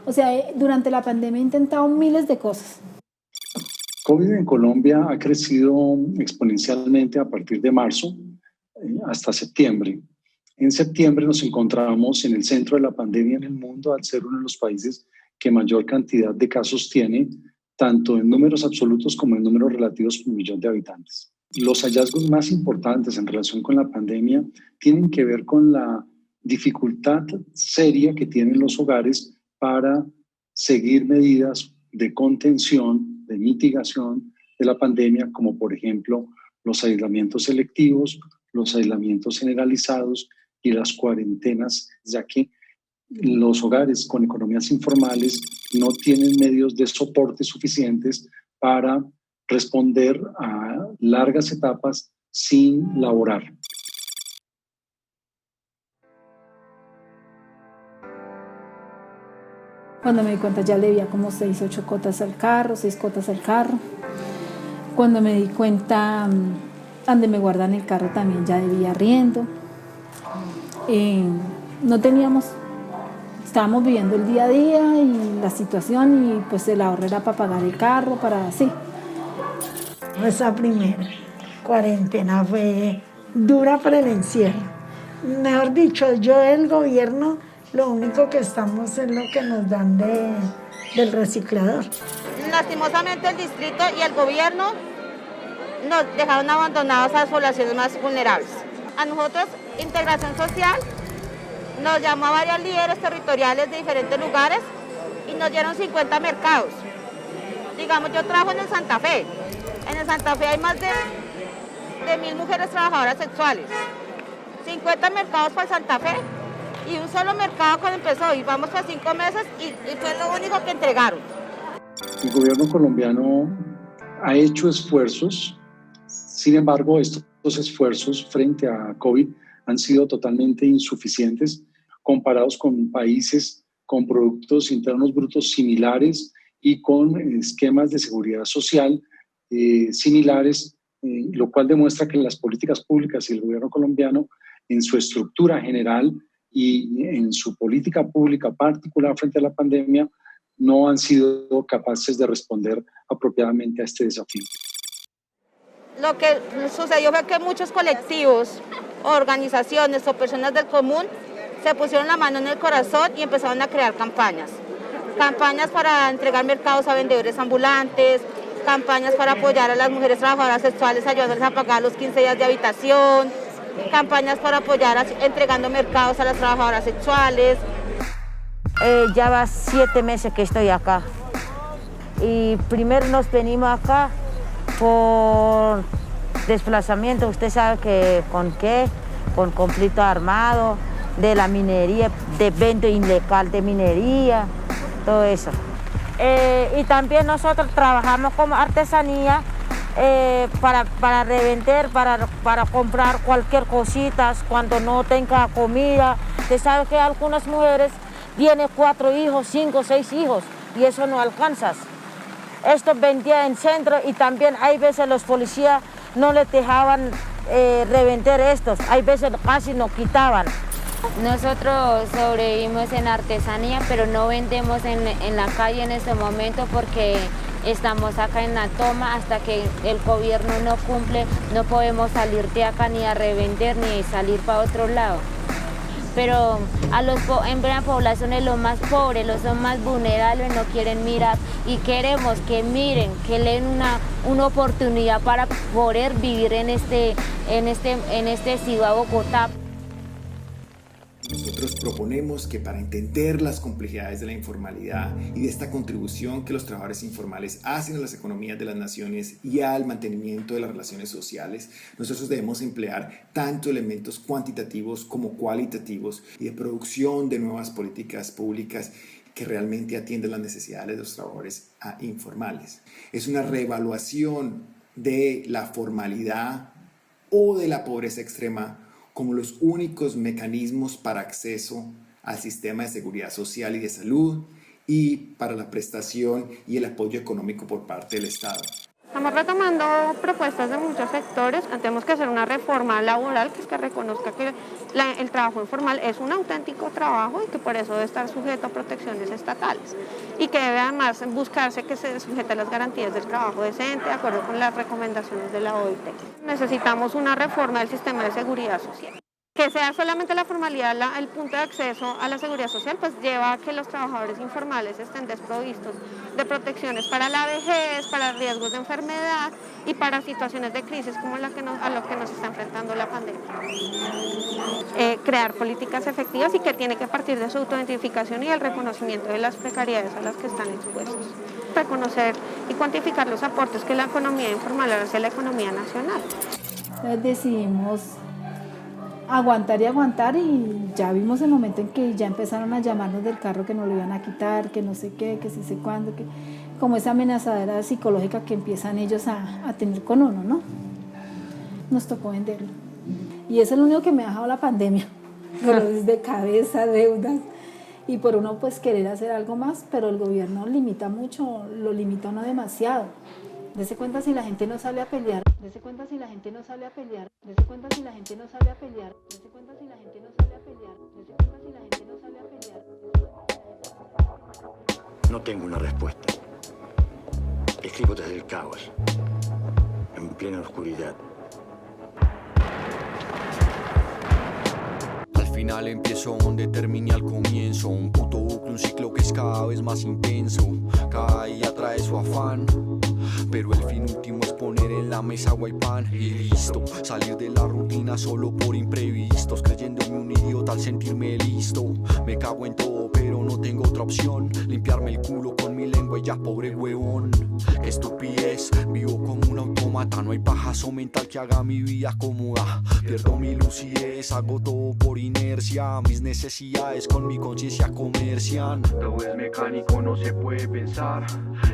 o sea, durante la pandemia he intentado miles de cosas. COVID en Colombia ha crecido exponencialmente a partir de marzo hasta septiembre. En septiembre nos encontramos en el centro de la pandemia en el mundo al ser uno de los países que mayor cantidad de casos tiene, tanto en números absolutos como en números relativos por millón de habitantes. Los hallazgos más importantes en relación con la pandemia tienen que ver con la dificultad seria que tienen los hogares para seguir medidas de contención, de mitigación de la pandemia, como por ejemplo los aislamientos selectivos, los aislamientos generalizados y las cuarentenas, ya que los hogares con economías informales no tienen medios de soporte suficientes para responder a largas etapas sin laborar. Cuando me di cuenta ya le debía como 6 cotas al carro, 6 cotas al carro. Cuando me di cuenta donde me guardan el carro también ya debía arriendo. No teníamos, estábamos viviendo el día a día y la situación y pues el ahorro era para pagar el carro, para así. Esa primera cuarentena fue dura para el encierro. Mejor dicho, yo el gobierno, lo único que estamos es lo que nos dan del reciclador. Lastimosamente el distrito y el gobierno nos dejaron abandonados a las poblaciones más vulnerables. A nosotros, Integración Social, nos llamó a varios líderes territoriales de diferentes lugares y nos dieron 50 mercados. Digamos, yo trabajo en el Santa Fe. En el Santa Fe hay más de 1000 mujeres trabajadoras sexuales. 50 mercados para el Santa Fe y un solo mercado cuando empezó. Y vamos para 5 meses y fue lo único que entregaron. El gobierno colombiano ha hecho esfuerzos, sin embargo, estos esfuerzos frente a COVID han sido totalmente insuficientes comparados con países con productos internos brutos similares y con esquemas de seguridad social similares, lo cual demuestra que las políticas públicas y el gobierno colombiano en su estructura general y en su política pública particular frente a la pandemia no han sido capaces de responder apropiadamente a este desafío. Lo que sucedió fue que muchos colectivos, organizaciones o personas del común se pusieron la mano en el corazón y empezaron a crear campañas. Campañas para entregar mercados a vendedores ambulantes, campañas para apoyar a las mujeres trabajadoras sexuales, ayudándoles a pagar los 15 días de habitación, campañas para apoyar entregando mercados a las trabajadoras sexuales. Ya va 7 meses que estoy acá. Y primero nos venimos acá por desplazamiento, usted sabe que con qué, con conflicto armado, de la minería, de venta ilegal de minería, todo eso. Y también nosotros trabajamos como artesanía para revender, para comprar cualquier cosita cuando no tenga comida. Usted sabe que algunas mujeres tienen 4 hijos, 5, 6 hijos y eso no alcanza. Esto vendía en centro y también hay veces los policías no les dejaban revender estos, hay veces casi nos quitaban. Nosotros sobrevivimos en artesanía, pero no vendemos en la calle en este momento porque estamos acá en la toma. Hasta que el gobierno no cumple, no podemos salir de acá ni a revender ni salir para otro lado. Pero en primera población es los más pobres, los son más vulnerables, no quieren mirar y queremos que miren, que le den una oportunidad para poder vivir en este ciudad Bogotá. Nosotros proponemos que para entender las complejidades de la informalidad y de esta contribución que los trabajadores informales hacen a las economías de las naciones y al mantenimiento de las relaciones sociales, nosotros debemos emplear tanto elementos cuantitativos como cualitativos y de producción de nuevas políticas públicas que realmente atiendan las necesidades de los trabajadores informales. Es una reevaluación de la formalidad o de la pobreza extrema como los únicos mecanismos para acceso al sistema de seguridad social y de salud y para la prestación y el apoyo económico por parte del Estado. Estamos retomando propuestas de muchos sectores. Tenemos que hacer una reforma laboral que reconozca que el trabajo informal es un auténtico trabajo y que por eso debe estar sujeto a protecciones estatales y que debe además buscarse que se sujete a las garantías del trabajo decente de acuerdo con las recomendaciones de la OIT. Necesitamos una reforma del sistema de seguridad social. Que sea solamente la formalidad el punto de acceso a la seguridad social, pues lleva a que los trabajadores informales estén desprovistos de protecciones para la vejez, para riesgos de enfermedad y para situaciones de crisis como a lo que nos está enfrentando la pandemia. Crear políticas efectivas y que tiene que partir de su autoidentificación y el reconocimiento de las precariedades a las que están expuestos. Reconocer y cuantificar los aportes que la economía informal hace a la economía nacional. Entonces decidimos aguantar y ya vimos el momento en que ya empezaron a llamarnos del carro que nos lo iban a quitar, que no sé qué, que sí sé cuándo, que como esa amenazadera psicológica que empiezan ellos a tener con uno, ¿no? Nos tocó venderlo. Y eso es lo único que me ha dejado la pandemia, dolores de cabeza, deudas, y por uno pues querer hacer algo más, pero el gobierno limita mucho, lo limita uno demasiado. Dese cuenta si la gente no sale a pelear, dese cuenta si la gente no sale a pelear, dese cuenta si la gente no sale a pelear, dese cuenta si la gente no sale a pelear, dese cuenta si la gente no sale a pelear. No tengo una respuesta. Escribo desde el caos, en plena oscuridad. Al final empiezo donde terminé al comienzo, un puto bucle, un ciclo que es cada vez más intenso. Cada día trae su afán, pero el fin último es poner en la mesa agua y pan y listo. Salir de la rutina solo por imprevistos, creyéndome un idiota al sentirme listo. Me cago en todo pero no tengo otra opción, limpiarme el culo con mi lengua y ya pobre huevón. Qué estupidez, vivo como un autómata, no hay pajazo mental que haga mi vida cómoda. Pierdo mi lucidez, hago todo por inercia, mis necesidades con mi conciencia comercian. Todo es mecánico, no se puede pensar,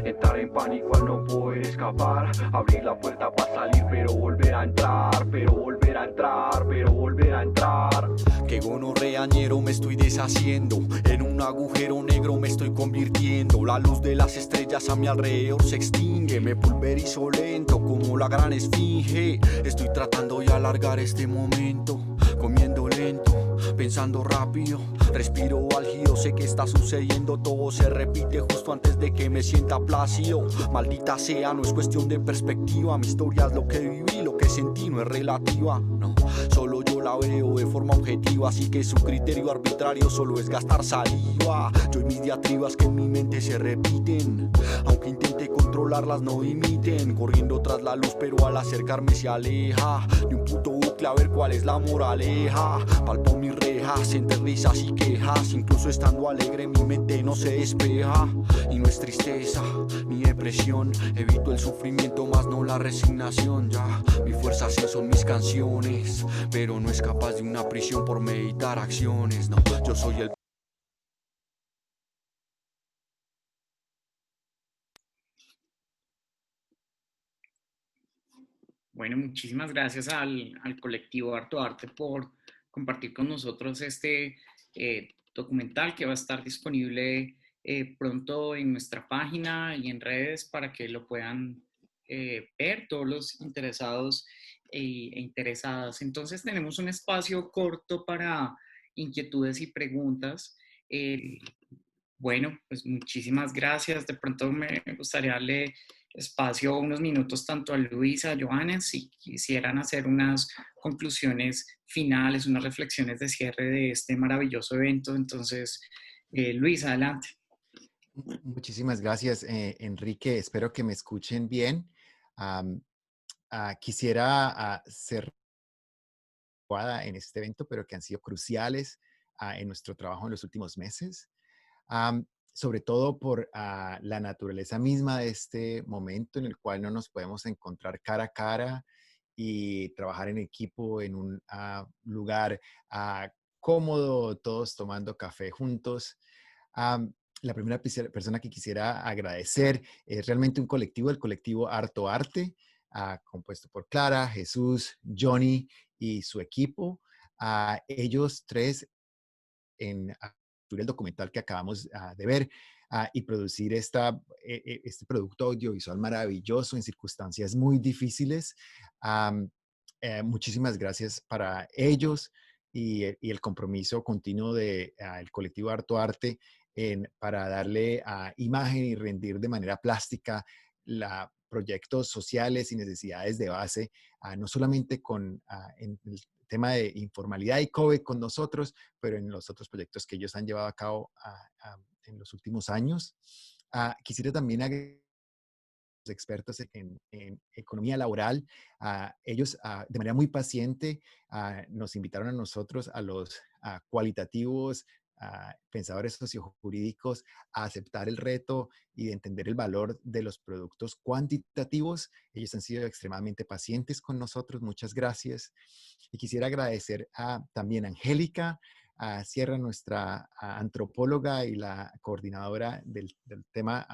entrar en pánico al no poder escapar, abrir la puerta para salir pero volver a entrar, pero volver volver a entrar, pero volver a entrar. Que gonorreañero me estoy deshaciendo, en un agujero negro me estoy convirtiendo. La luz de las estrellas a mi alrededor se extingue, me pulverizo lento como la gran esfinge. Estoy tratando de alargar este momento, comiendo lento, pensando rápido, respiro álgido, sé que está sucediendo, todo se repite justo antes de que me sienta plácido. Maldita sea, no es cuestión de perspectiva, mi historia es lo que viví, lo que sentí no es relativa, no, solo yo la veo de forma objetiva, así que su criterio arbitrario solo es gastar saliva. Yo y mis diatribas que en mi mente se repiten, aunque intente controlarlas no imiten, corriendo tras la luz pero al acercarme se aleja, de un puto bucle a ver cuál es la moraleja. Palpo mis rejas entre risas y quejas, incluso estando alegre mi mente no se despeja. Y no es tristeza ni depresión, evito el sufrimiento más no la resignación. Ya, mi fuerza sí son mis canciones, pero no es capaz de una prisión por meditar acciones. No, yo soy el... Bueno, muchísimas gracias al colectivo Harto Arte por compartir con nosotros este documental que va a estar disponible pronto en nuestra página y en redes para que lo puedan ver todos los interesados e interesadas. Entonces tenemos un espacio corto para inquietudes y preguntas. Bueno, pues muchísimas gracias. De pronto me gustaría darle espacio unos minutos tanto a Luisa, a Johanna, si quisieran hacer unas conclusiones finales, unas reflexiones de cierre de este maravilloso evento. Entonces, Luisa, adelante. Muchísimas gracias, Enrique. Espero que me escuchen bien. Quisiera ser en este evento, pero que han sido cruciales en nuestro trabajo en los últimos meses. Sobre todo por la naturaleza misma de este momento en el cual no nos podemos encontrar cara a cara y trabajar en equipo en un lugar cómodo, todos tomando café juntos. La primera persona que quisiera agradecer es realmente un colectivo, el colectivo Harto Arte, compuesto por Clara, Jesús, Johnny y su equipo. Ellos tres en el documental que acabamos de ver y producir este producto audiovisual maravilloso en circunstancias muy difíciles. Muchísimas gracias para ellos y el compromiso continuo del colectivo Harto Arte para darle imagen y rendir de manera plástica proyectos sociales y necesidades de base, no solamente en el tema de informalidad y COVID con nosotros, pero en los otros proyectos que ellos han llevado a cabo en los últimos años. Quisiera también agregar a los expertos en economía laboral. Ellos de manera muy paciente nos invitaron a nosotros, a los cualitativos, pensadores sociojurídicos, a aceptar el reto y de entender el valor de los productos cuantitativos. Ellos han sido extremadamente pacientes con nosotros. Muchas gracias. Y quisiera agradecer también a Angélica Sierra, nuestra antropóloga y la coordinadora del tema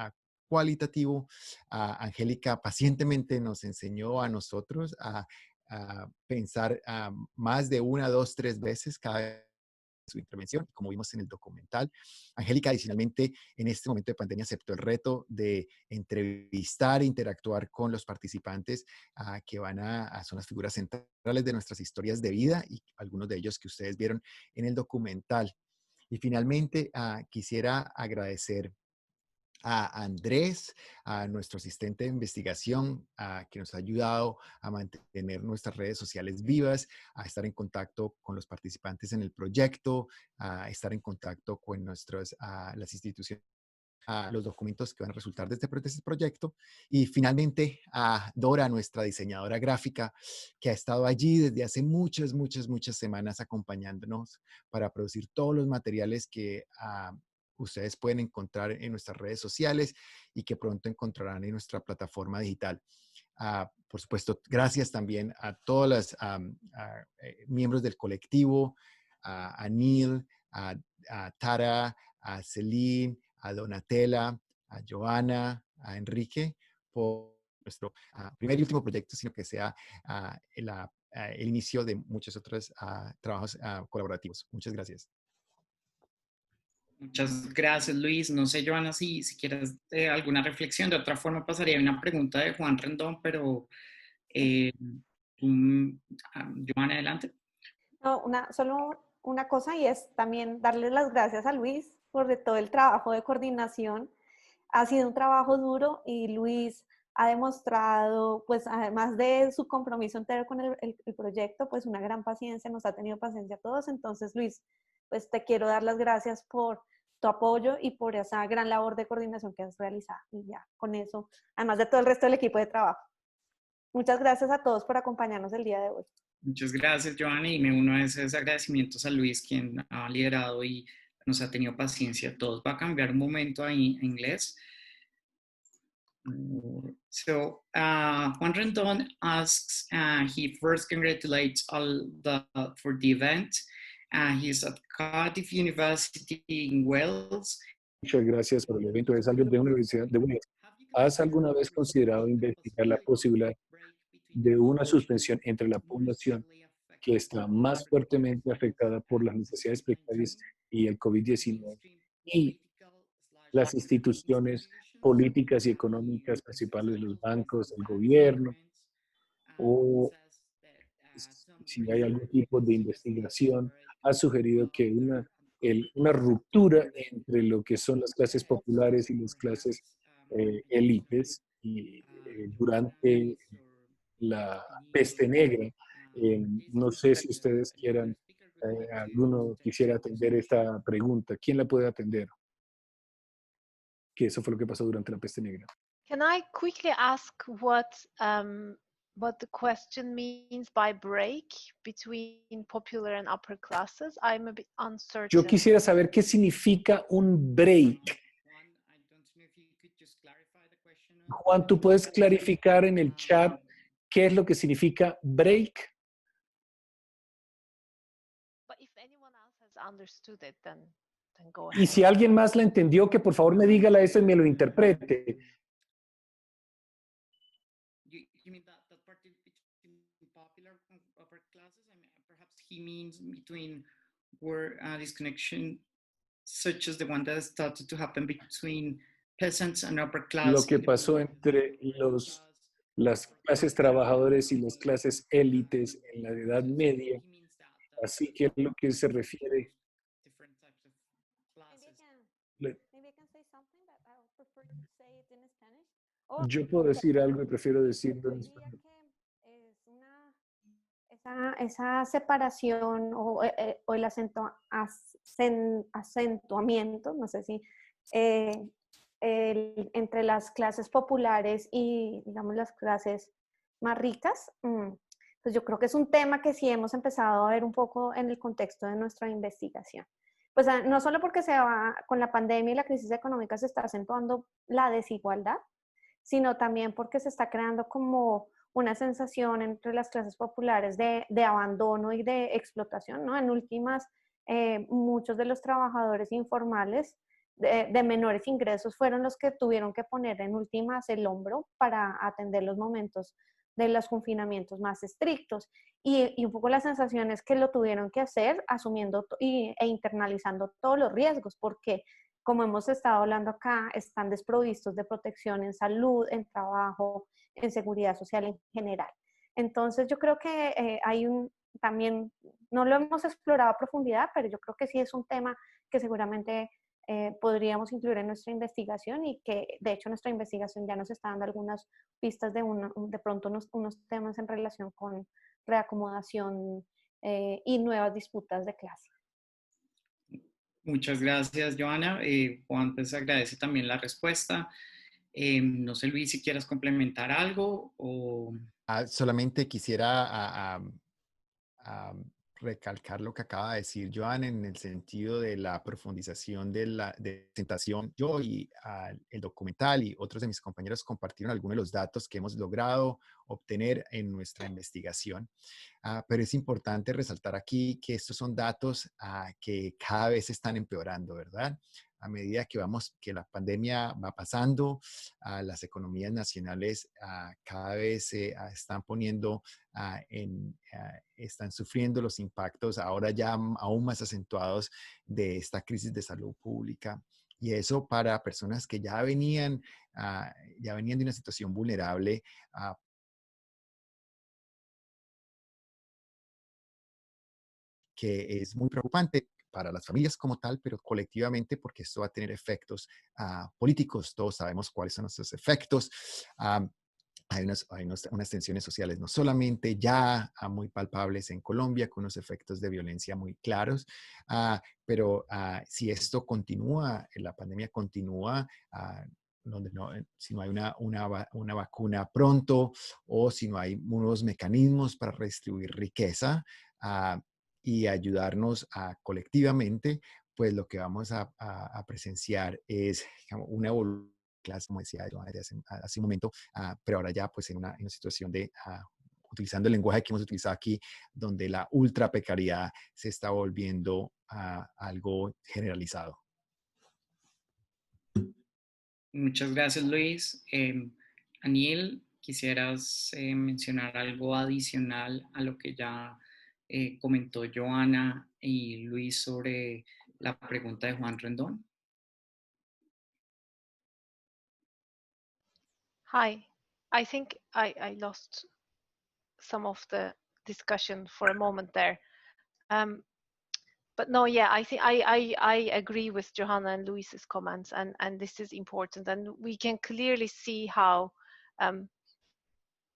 cualitativo. Angélica pacientemente nos enseñó a nosotros a pensar más de 1, 2, 3 veces cada vez su intervención, como vimos en el documental. Angélica, adicionalmente, en este momento de pandemia aceptó el reto de entrevistar e interactuar con los participantes que son las figuras centrales de nuestras historias de vida y algunos de ellos que ustedes vieron en el documental. Y finalmente, quisiera agradecer a Andrés, a nuestro asistente de investigación, que nos ha ayudado a mantener nuestras redes sociales vivas, a estar en contacto con los participantes en el proyecto, a estar en contacto con las instituciones, los documentos que van a resultar de este proyecto. Y finalmente a Dora, nuestra diseñadora gráfica, que ha estado allí desde hace muchas semanas acompañándonos para producir todos los materiales que ustedes pueden encontrar en nuestras redes sociales y que pronto encontrarán en nuestra plataforma digital. Por supuesto, gracias también a todos los miembros del colectivo, a Neil, a Tara, a Celine, a Donatella, a Johanna, a Enrique, por nuestro primer y último proyecto, sino que sea la el inicio de muchos otros trabajos colaborativos. Muchas gracias. Muchas gracias, Luis. No sé, Joana, si quieres alguna reflexión. De otra forma, pasaría a una pregunta de Juan Rendón, pero Joana, adelante. No, solo una cosa, y es también darle las gracias a Luis por todo el trabajo de coordinación. Ha sido un trabajo duro y Luis ha demostrado, pues además de su compromiso entero con el proyecto, pues una gran paciencia, nos ha tenido paciencia a todos. Entonces, Luis, pues te quiero dar las gracias por tu apoyo y por esa gran labor de coordinación que has realizado. Y ya, con eso, además de todo el resto del equipo de trabajo. Muchas gracias a todos por acompañarnos el día de hoy. Muchas gracias, Joana, y me uno a esos agradecimientos a Luis, quien ha liderado y nos ha tenido paciencia a todos. Va a cambiar un momento ahí a inglés. So, Juan Rendon asks, he first congratulates for the event. He's at Cardiff University in Wales. Muchas gracias por el evento. Es alguien de la Universidad de Wales. ¿Has alguna vez considerado investigar la posibilidad de una suspensión entre la población que está más fuertemente afectada por las necesidades precarias y el COVID-19 y las instituciones políticas y económicas principales, los bancos, el gobierno, o si hay algún tipo de investigación? Ha sugerido que una ruptura entre lo que son las clases populares y las clases élites durante la peste negra. No sé si ustedes quieran, alguno quisiera atender esta pregunta. ¿Quién la puede atender? Que eso fue lo que pasó durante la peste negra. Can I quickly ask what the question means by break between popular and upper classes? I'm a bit uncertain. Yo quisiera saber qué significa un break. Juan, ¿tú puedes clarificar en el chat qué es lo que significa break? But if anyone else has understood it, then go Y ahead. si alguien más la entendió, que por favor me diga eso y me lo interprete. You mean that part between popular and upper classes? I mean, perhaps he means between where disconnection, such as the one that started to happen between peasants and upper class. Lo que pasó entre las clases trabajadoras y las clases élites en la Edad Media. Así que es lo que se refiere. Yo puedo decir algo y prefiero decirlo en español. Esa separación o el acentuamiento, no sé si, entre las clases populares y, digamos, las clases más ricas, pues yo creo que es un tema que sí hemos empezado a ver un poco en el contexto de nuestra investigación. Pues no solo porque con la pandemia y la crisis económica se está acentuando la desigualdad, sino también porque se está creando como una sensación entre las clases populares de abandono y de explotación, ¿no? En últimas, muchos de los trabajadores informales de menores ingresos fueron los que tuvieron que poner en últimas el hombro para atender los momentos de los confinamientos más estrictos. Y un poco la sensación es que lo tuvieron que hacer asumiendo e internalizando todos los riesgos, porque como hemos estado hablando acá, están desprovistos de protección en salud, en trabajo, en seguridad social en general. Entonces yo creo que también, no lo hemos explorado a profundidad, pero yo creo que sí es un tema que seguramente podríamos incluir en nuestra investigación y que de hecho nuestra investigación ya nos está dando algunas pistas de pronto unos temas en relación con reacomodación y nuevas disputas de clase. Muchas gracias, Joana. Juan, pues agradece también la respuesta. No sé, Luis, si quieres complementar algo o... Solamente quisiera recalcar lo que acaba de decir Joan en el sentido de la profundización de la presentación. Yo y el documental y otros de mis compañeros compartieron algunos de los datos que hemos logrado obtener en nuestra investigación. Pero es importante resaltar aquí que estos son datos que cada vez están empeorando, ¿verdad? a medida que la pandemia va pasando, las economías nacionales cada vez se están poniendo están sufriendo los impactos ahora ya aún más acentuados de esta crisis de salud pública. Y eso para personas que ya venían de una situación vulnerable, que es muy preocupante para las familias como tal, pero colectivamente porque esto va a tener efectos políticos. Todos sabemos cuáles son esos efectos. Hay unas tensiones sociales no solamente ya muy palpables en Colombia, con unos efectos de violencia muy claros, pero si esto continúa, la pandemia continúa, si no hay una vacuna pronto o si no hay unos mecanismos para redistribuir riqueza y ayudarnos colectivamente, pues lo que vamos a presenciar es una evolución, como decía yo hace un momento, pero ahora ya pues en una situación de, utilizando el lenguaje que hemos utilizado aquí, donde la ultra precariedad se está volviendo algo generalizado. Muchas gracias, Luis. Aniel, ¿quisieras mencionar algo adicional a lo que ya comentó Joana y Luis sobre la pregunta de Juan Rendón? Hi, I think I lost some of the discussion for a moment there. But no, yeah, I think I agree with Johanna and Luis's comments, and this is important, and we can clearly see how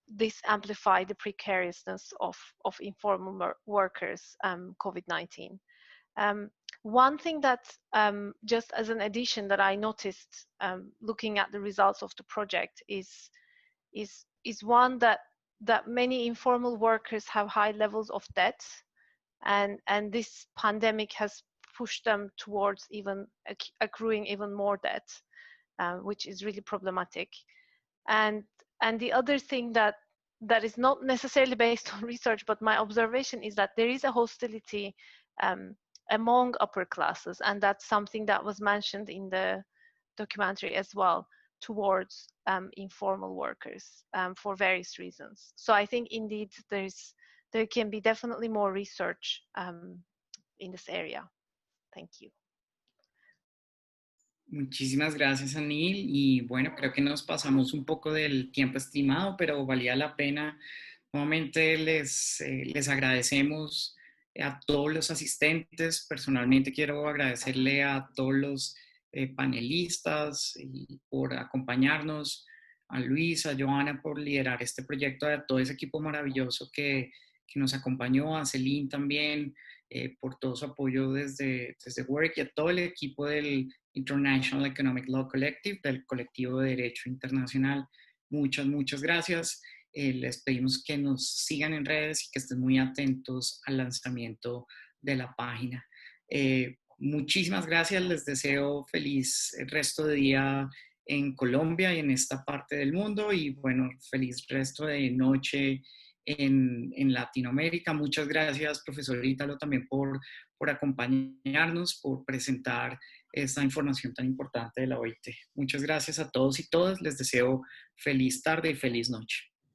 this amplified the precariousness of informal workers, COVID-19. One thing that, just as an addition, that I noticed looking at the results of the project is one that many informal workers have high levels of debt, and this pandemic has pushed them towards even accruing even more debt, which is really problematic. And the other thing that is not necessarily based on research, but my observation is that there is a hostility among upper classes, and that's something that was mentioned in the documentary as well, towards informal workers for various reasons. So I think indeed there can be definitely more research in this area. Thank you. Muchísimas gracias, Anil. Y bueno, creo que nos pasamos un poco del tiempo estimado, pero valía la pena. Nuevamente les agradecemos a todos los asistentes. Personalmente quiero agradecerle a todos los panelistas y por acompañarnos, a Luis, a Joana por liderar este proyecto, a todo ese equipo maravilloso que nos acompañó, a Celine también, por todo su apoyo desde Work, y a todo el equipo del International Economic Law Collective, del colectivo de Derecho Internacional. Muchas gracias. Les pedimos que nos sigan en redes y que estén muy atentos al lanzamiento de la página. Muchísimas gracias. Les deseo feliz resto de día en Colombia y en esta parte del mundo, y bueno, feliz resto de noche en Latinoamérica. Muchas gracias, profesor Ítalo, también por acompañarnos, por presentar esta información tan importante de la OIT. Muchas gracias a todos y todas. Les deseo feliz tarde y feliz noche.